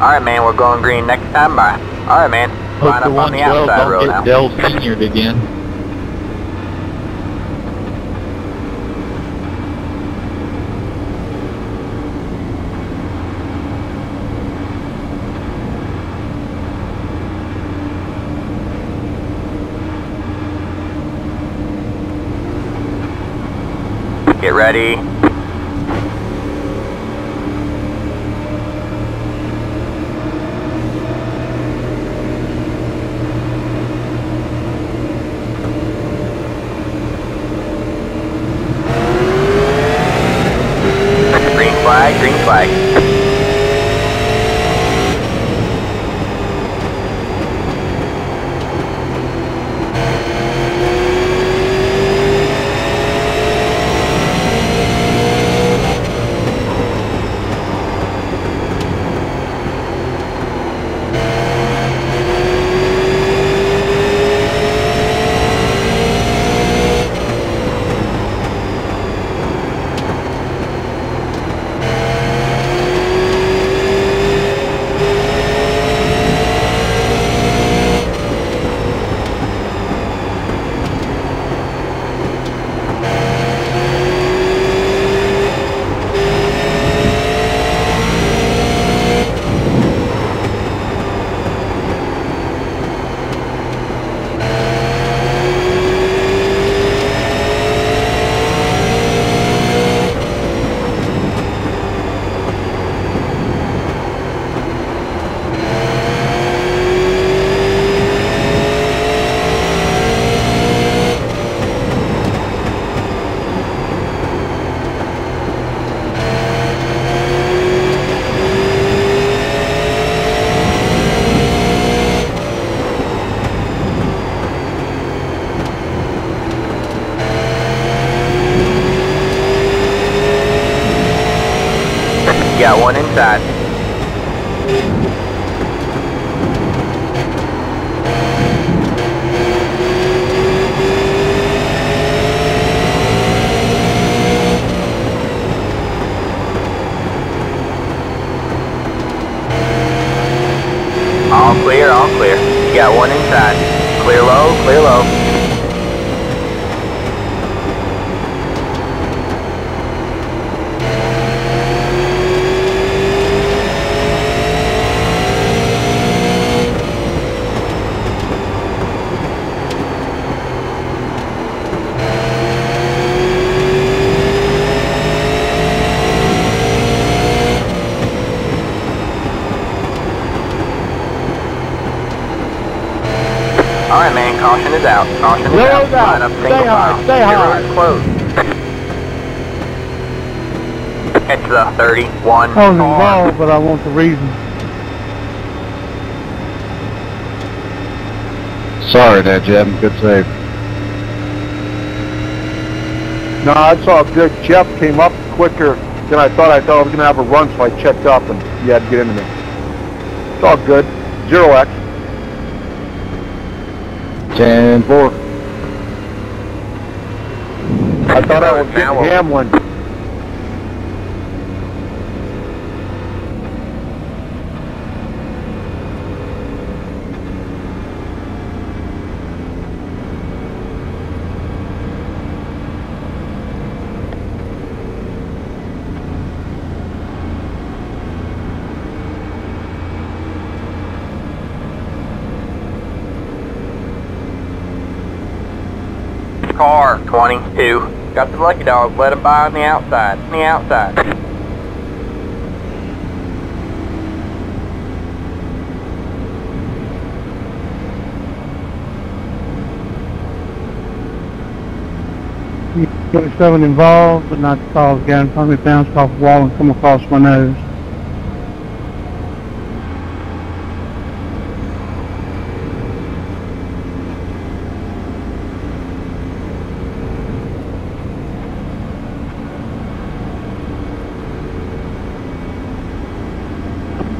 Alright, man, we're going green next time. Bye. Alright, man. Line up on the outside road now. Dell Senior again. Get ready. Green flag. Got one inside. All clear, all clear. You got one inside. Clear low, clear low. Alright, man, caution is out. Caution is out. Line up single file. Stay high. Close. Head to the 31. I was involved, but I want the reason. Sorry there, Jeb. Good save. No, that's all good. Jeff came up quicker than I thought. I thought I was going to have a run, so I checked up and he had to get into me. It's all good. 0X. 10-4. I thought I was getting Hamlin. Car 22. Got the lucky dog. Let him by on the outside. On the outside. Got 7 involved, but not the cause again. Finally bounced off the wall and come across my nose.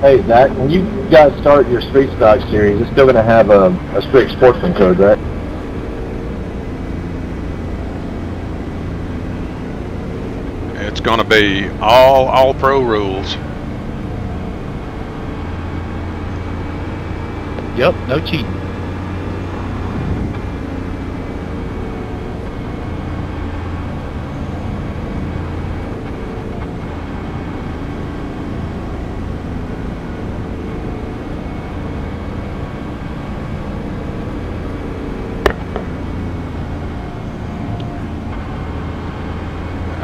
Hey, Zach, when you guys start your Street Stock series, it's still going to have a strict sportsman code, right? It's going to be all pro rules. Yep, no cheating.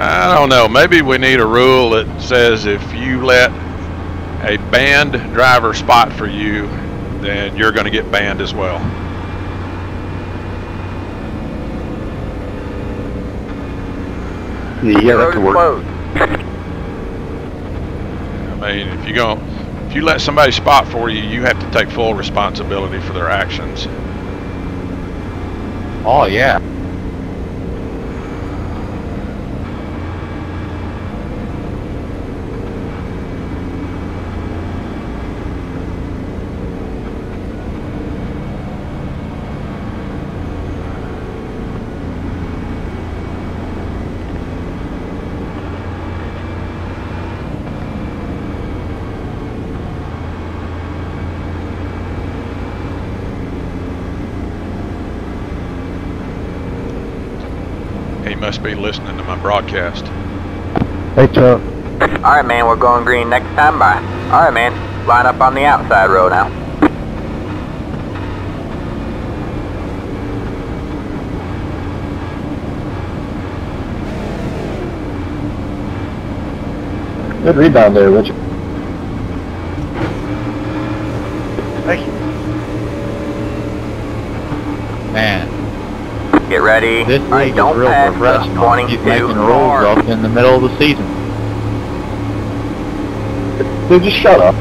I don't know, maybe we need a rule that says if you let a banned driver spot for you, then you're going to get banned as well. Yeah, that could work. I mean, if you let somebody spot for you, you have to take full responsibility for their actions. Oh, yeah. He must be listening to my broadcast. Hey, Chuck. Alright, man, we're going green next time by. Alright, man, line up on the outside row now. Good rebound there, Richard. Thank you. Man, Get ready. this Alright, league is don't real pass the professional. 22 Keep making rules car. up in the middle of the season. Dude, just shut up.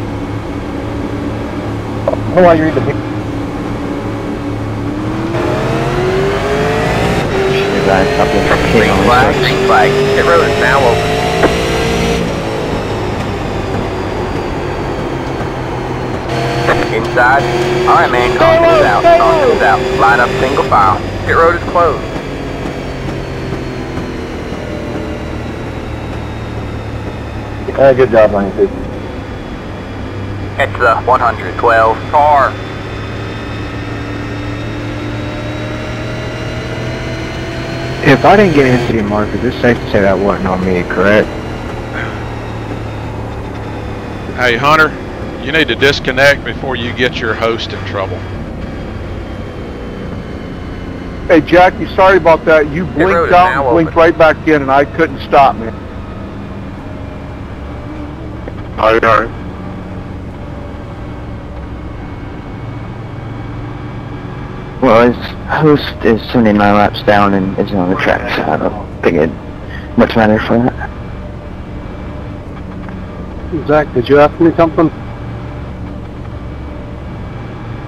I don't know why you're even here. Green flag, green flag. Pit road is now open. Inside. Alright, man, caution is out. Caution is out. Line up single file. Pit road is closed. Good job, 92. It's the 112 car. If I didn't get into your market, it's safe to say that wasn't on me, correct? Hey, Hunter, you need to disconnect before you get your host in trouble. Hey, Jackie, sorry about that. You road blinked is out now and blinked open. right back in, and I couldn't stop, man. Alright, alright. Well, his host is 79 laps down and is on the track, so I don't think it much matter for that. Zach, did you ask me something?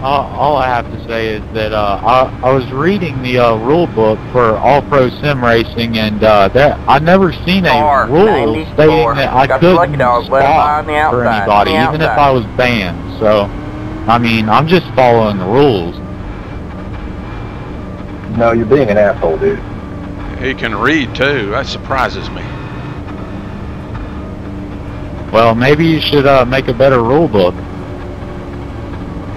All I have to say is that I was reading the rule book for all-pro sim racing, and I never seen a rule 94. stating that I Got the lucky couldn't dog. Let him by on spot the outside. for anybody, On the even if outside. I was banned. So, I mean, I'm just following the rules. No, you're being an asshole, dude. He can read too. That surprises me. Well, maybe you should make a better rule book.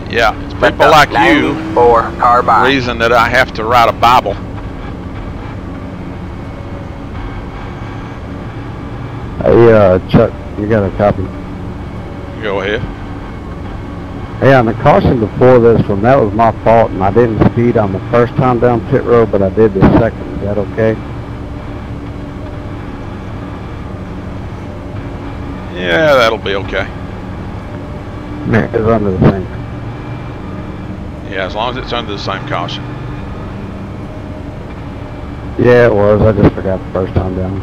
Yeah, it's people like you, 94 car by. reason that I have to write a Bible. Hey, Chuck, you got a copy. Go ahead. Hey, on the caution before this one, that was my fault, and I didn't speed on the first time down pit road, but I did the second. Is that okay? Yeah, that'll be okay. It's under the same. Yeah, as long as it's under the same caution. Yeah, it was. I just forgot the first time down.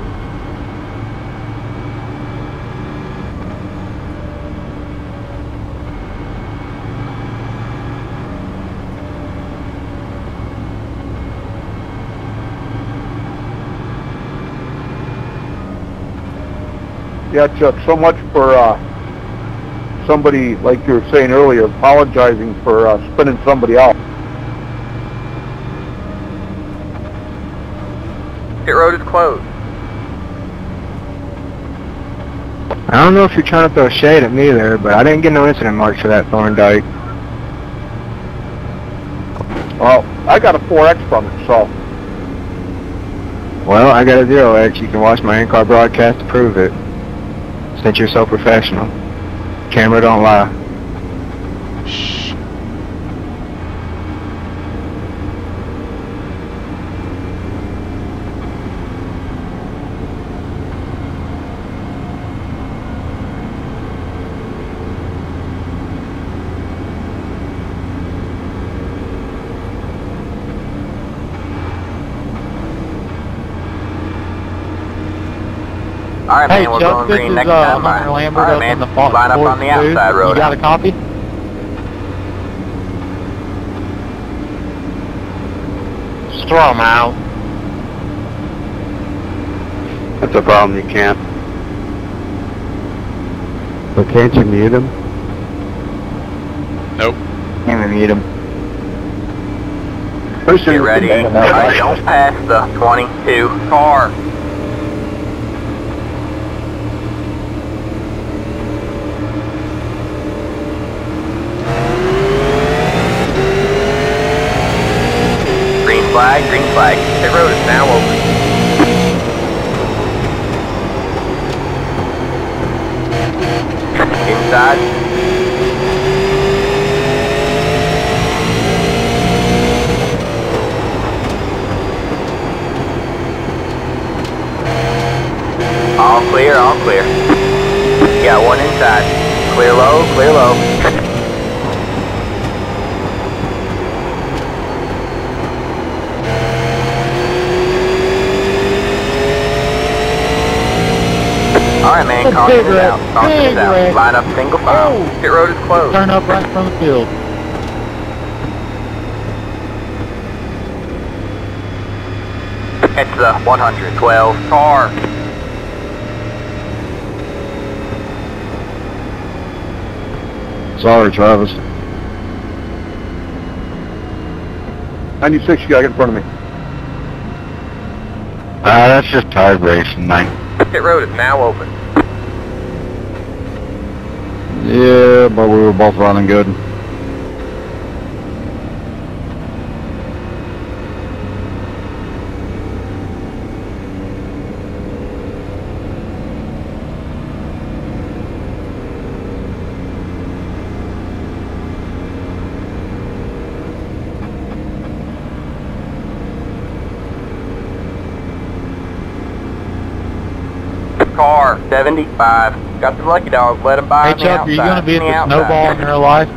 Yeah, Chuck, so much for somebody, like you were saying earlier, apologizing for spinning somebody out. Pit road is closed. I don't know if you're trying to throw shade at me there, but I didn't get no incident marks for that Thorndike. Well, I got a 4X from it, so. Well, I got a 0X. You can watch my in-car broadcast to prove it. Since you're so professional. Camera don't lie. Shh. Alright, Hey, man, we're Chuck, going this green is next time. Hunter Lambert Alright, up man, in the Fox line up Sports on the booth. outside road. You got a copy? Just throw him out. That's a problem. You can't. But can't you mute him? Nope. Can't mute him. Get ready. Alright, don't pass the 22 car. Green flag. Pit road is now open. Inside. All clear, all clear. Got one inside. Clear low, clear low. Alright, man, caution is out. Caution is out. Line up single file. Pit road is closed. Turn up right from the field. It's the 112 car. Sorry, Travis. 96, you gotta get in front of me. That's just tired racing, man. Pit road is now open. Yeah, but we were both running good. Car 75. Got the lucky dog. Let him by Hey, on the Chuck, outside. are you going to be at On the outside. snowball in real life?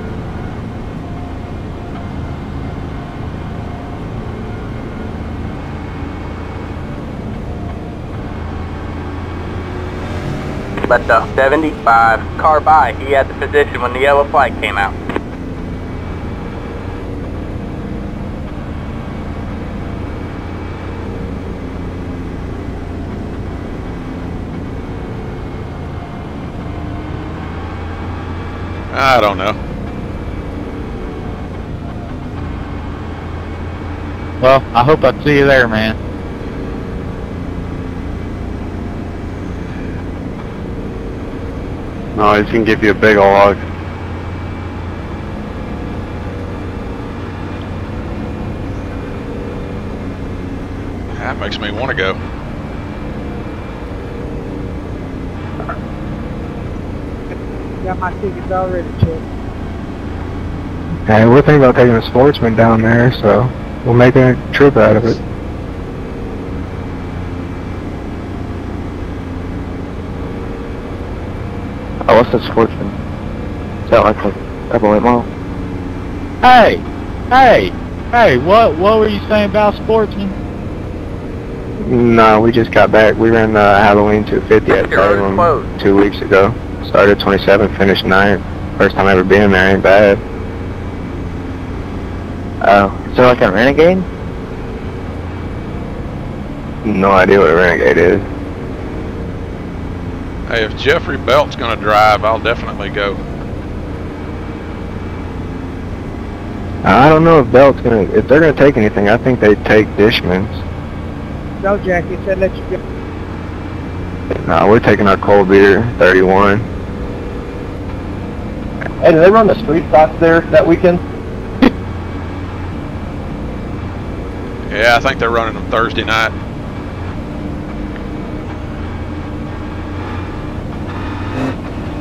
Let the 75 car by. He had the position when the yellow flag came out. I don't know. Well, I hope I see you there, man. No, he's gonna give you a big ol' hug. That makes me want to go. Got my tickets already, Chuck. And we're thinking about taking a sportsman down there, so we'll make a trip out of it. Oh, what's the sportsman? Is that like a couple 8 mile? Hey, what were you saying about sportsman? No, we just got back. We ran the Halloween 250 at Salem 2 weeks ago. Started 27th, finished 9th. First time ever being there, ain't bad. Oh, is there like a renegade? No idea what a renegade is. Hey, if Jeffrey Belt's gonna drive, I'll definitely go. I don't know if Belt's gonna, if they're gonna take anything, I think they take Dishman's. No, Jack, he said let you go. No, we're taking our cold beer, 31. Hey, do they run the street stocks there that weekend? Yeah, I think they're running them Thursday night.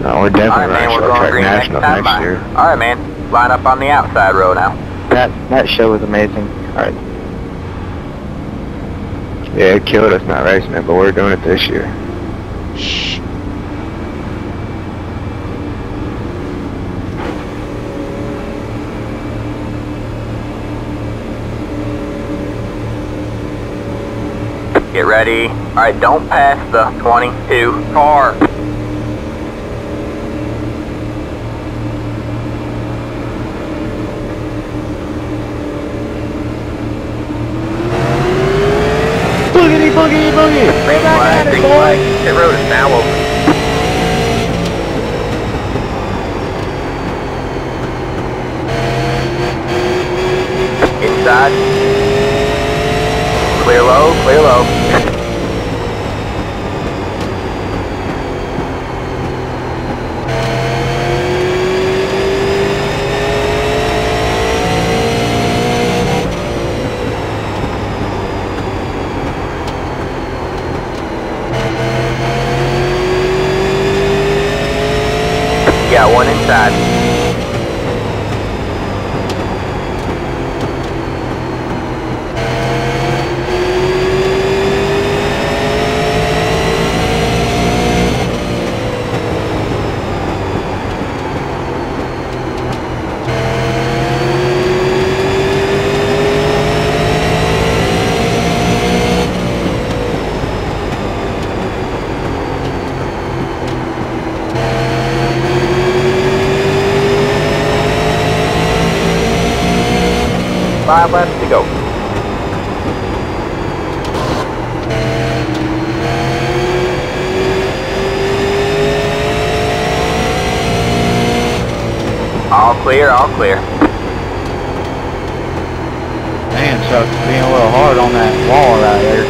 No, we're definitely running Short Track Nationals next year. Alright, man. Line up on the outside row now. That show was amazing. Alright. Yeah, it killed us not racing it, but we're doing it this year. Shh. Get ready. Alright, don't pass the 22 car. Boogie! Bring back at it, boy! The road is now open. Inside. Clear low, clear low. Got one inside. Five laps to go. All clear, all clear. Man, Chuck's being a little hard on that wall right there.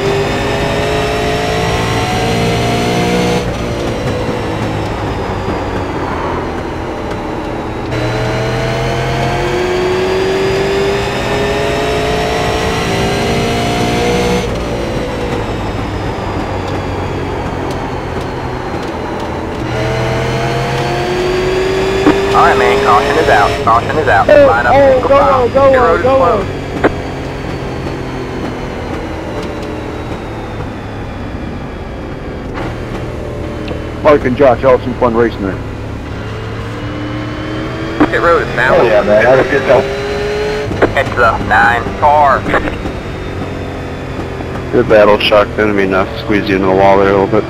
Alright, man, caution is out. Caution is out. Line up single file. Your road is closed. Mark and Josh, y'all have some fun racing there. Pit road is now Oh yeah, man, that was good help. It's the 9 car. Good battle shock, then be enough to squeeze you into the wall there a little bit.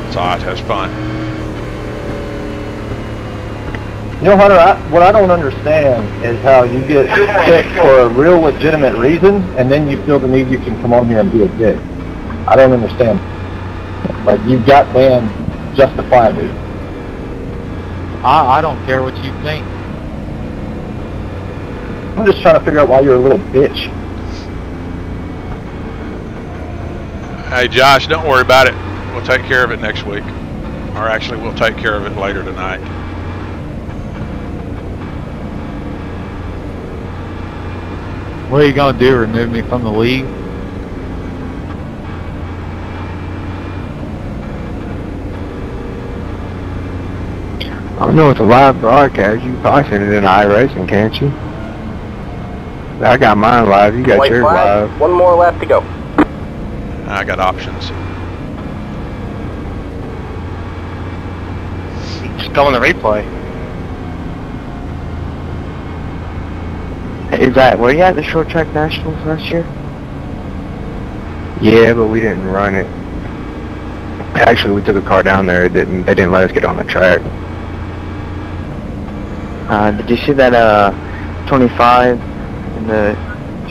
It's alright, that's fun. You know, Hunter, what I don't understand is how you get picked for a real legitimate reason, and then you feel the need you can come on here and be a dick. I don't understand. Like, you got banned justifiably. I don't care what you think. I'm just trying to figure out why you're a little bitch. Hey Josh, don't worry about it. We'll take care of it next week. Or actually, we'll take care of it later tonight. What are you gonna do? Remove me from the league? I don't know, it's a live broadcast. You can probably send it in iRacing, can't you? I got mine live. You got White yours flag, live. one more left to go. I got options. Just go on the replay. Is that where you at the short track nationals last year? Yeah, but we didn't run it. Actually, we took a car down there. They didn't let us get on the track. Did you see that 25 in the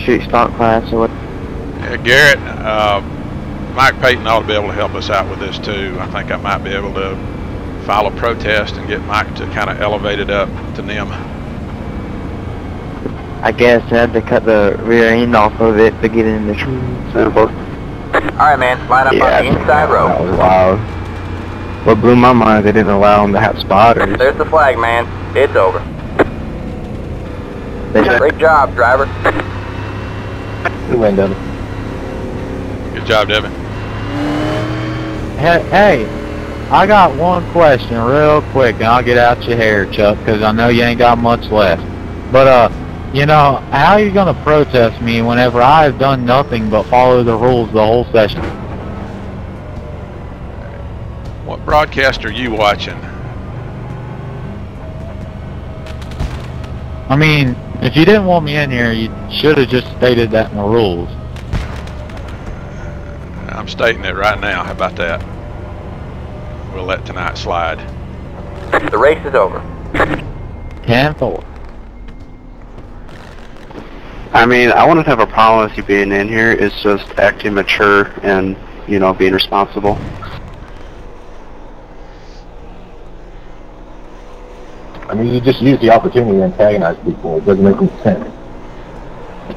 street stock class or what? Yeah, Garrett, Mike Payton ought to be able to help us out with this too. I think I might be able to file a protest and get Mike to kind of elevate it up to NIM. I guess I had to cut the rear end off of it to get it in the trees. Alright, man, line up on the inside row. That was wild. What blew my mind, they didn't allow them to have spotters. There's the flag, man. It's over. Great job, driver. Good win, Devin. Good job, Devin. Hey, I got one question real quick, and I'll get out your hair, Chuck, because I know you ain't got much left. But, you know, how are you going to protest me whenever I have done nothing but follow the rules the whole session? What broadcast are you watching? I mean, if you didn't want me in here, you should have just stated that in the rules. I'm stating it right now. How about that? We'll let tonight slide. The race is over. 10-4. I mean, I wouldn't have a problem with you being in here. It's just acting mature and, you know, being responsible. I mean, you just use the opportunity to antagonize people. It doesn't make any sense.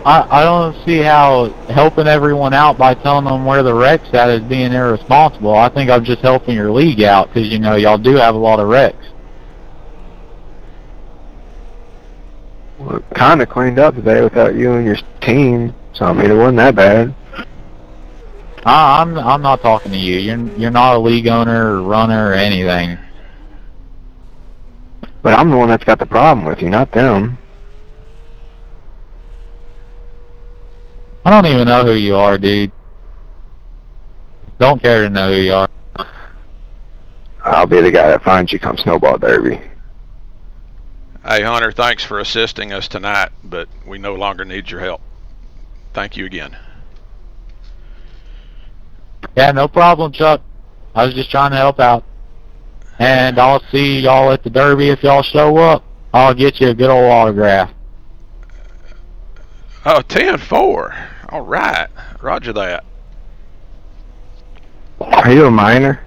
I don't see how helping everyone out by telling them where the wreck's at is being irresponsible. I think I'm just helping your league out because, you know, y'all do have a lot of wrecks. Well, it kind of cleaned up today without you and your team, so I mean, it wasn't that bad. I'm not talking to you. You're not a league owner or runner or anything. But I'm the one that's got the problem with you, not them. I don't even know who you are, dude. Don't care to know who you are. I'll be the guy that finds you come Snowball Derby. Hey, Hunter, thanks for assisting us tonight, but we no longer need your help. Thank you again. Yeah, no problem, Chuck. I was just trying to help out. And I'll see y'all at the Derby if y'all show up. I'll get you a good old autograph. Oh, 10-4. All right. Roger that. Are you a minor?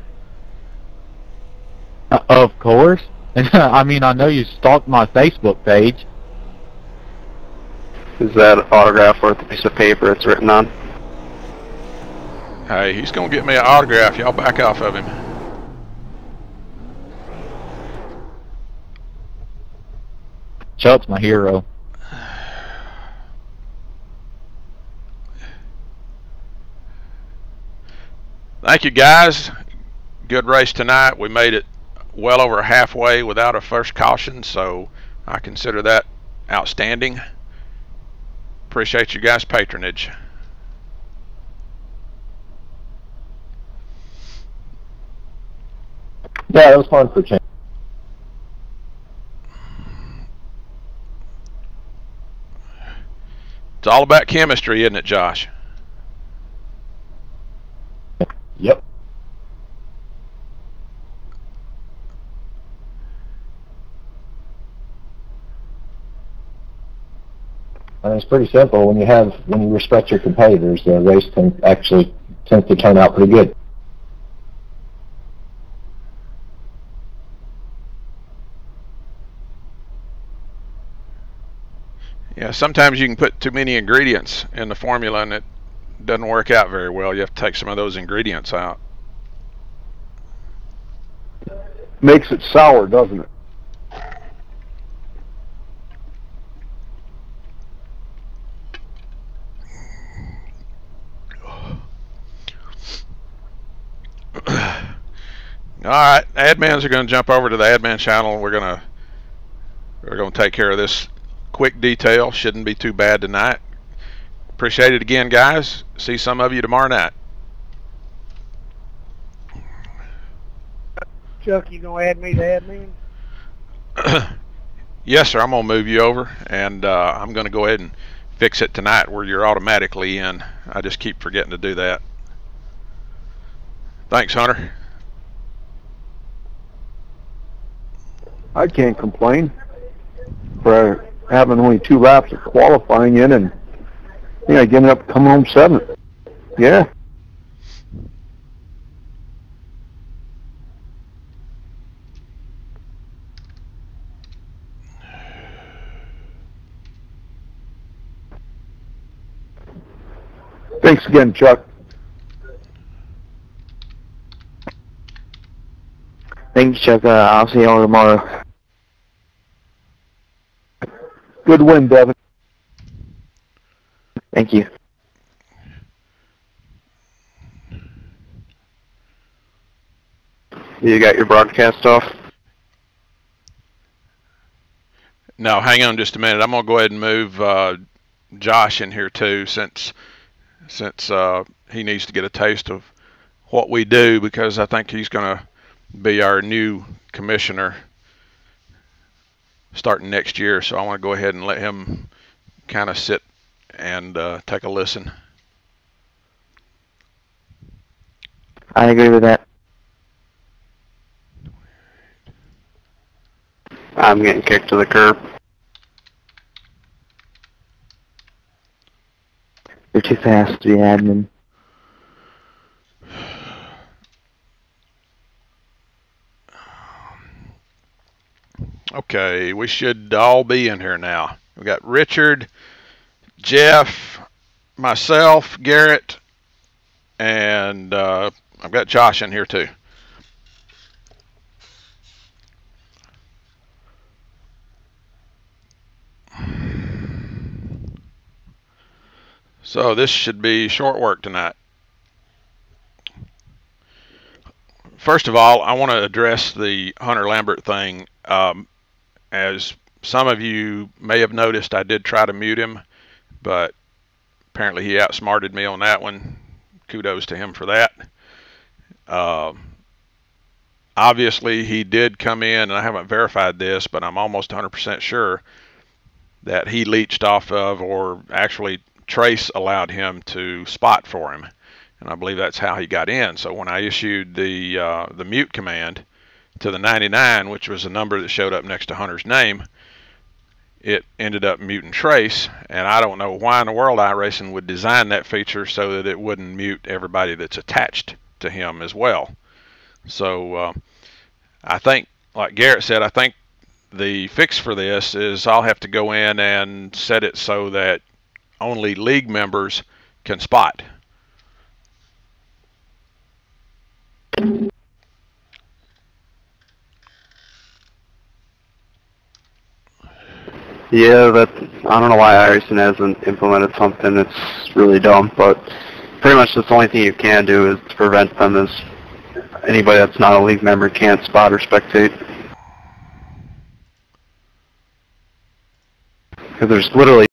Of course. I mean, I know you stalked my Facebook page. Is that an autograph worth a piece of paper it's written on? Hey, he's going to get me an autograph. Y'all back off of him. Chuck's my hero. Thank you, guys. Good race tonight. We made it well over halfway without a first caution, so I consider that outstanding. Appreciate you guys' patronage. Yeah, it was fun for change. It's all about chemistry, isn't it, Josh? Yep. And it's pretty simple. When you respect your competitors, the race tends to turn out pretty good. Yeah, sometimes you can put too many ingredients in the formula and it doesn't work out very well. You have to take some of those ingredients out. Makes it sour, doesn't it? All right, admins are going to jump over to the admin channel. We're going to take care of this quick detail. Shouldn't be too bad tonight. Appreciate it again, guys. See some of you tomorrow night. Chuck, you gonna add me to admin? Yes, sir. I'm gonna move you over, and I'm gonna go ahead and fix it tonight where you're automatically in. I just keep forgetting to do that. Thanks, Hunter. I can't complain for having only 2 laps of qualifying in, and I ended up coming home 7th. Yeah. Thanks again, Chuck. Thanks, Chuck. I'll see y'all tomorrow. Good win, Devin. Thank you. You got your broadcast off? No, hang on just a minute. I'm gonna go ahead and move Josh in here too, since he needs to get a taste of what we do, because I think he's gonna be our new commissioner starting next year. So I want to go ahead and let him kind of sit and take a listen. I agree with that. I'm getting kicked to the curb. You're too fast to be admin. Okay, we should all be in here now. We got Richard, Jeff, myself, Garrett, and I've got Josh in here too. So this should be short work tonight. First of all, I want to address the Hunter Lambert thing. As some of you may have noticed, I did try to mute him, but apparently he outsmarted me on that one. Kudos to him for that. Obviously, he did come in, and I haven't verified this, but I'm almost 100% sure that he leached off of, or actually Trace allowed him to spot for him, and I believe that's how he got in. So when I issued the mute command to the 99, which was a number that showed up next to Hunter's name, it ended up muting Trace, and I don't know why in the world iRacing would design that feature so that it wouldn't mute everybody that's attached to him as well. So I think, like Garrett said, I think the fix for this is I'll have to go in and set it so that only league members can spot. Yeah, I don't know why iRacing hasn't implemented something. It's really dumb, but pretty much that's the only thing you can do is to prevent them, is anybody that's not a league member can't spot or spectate. Because there's literally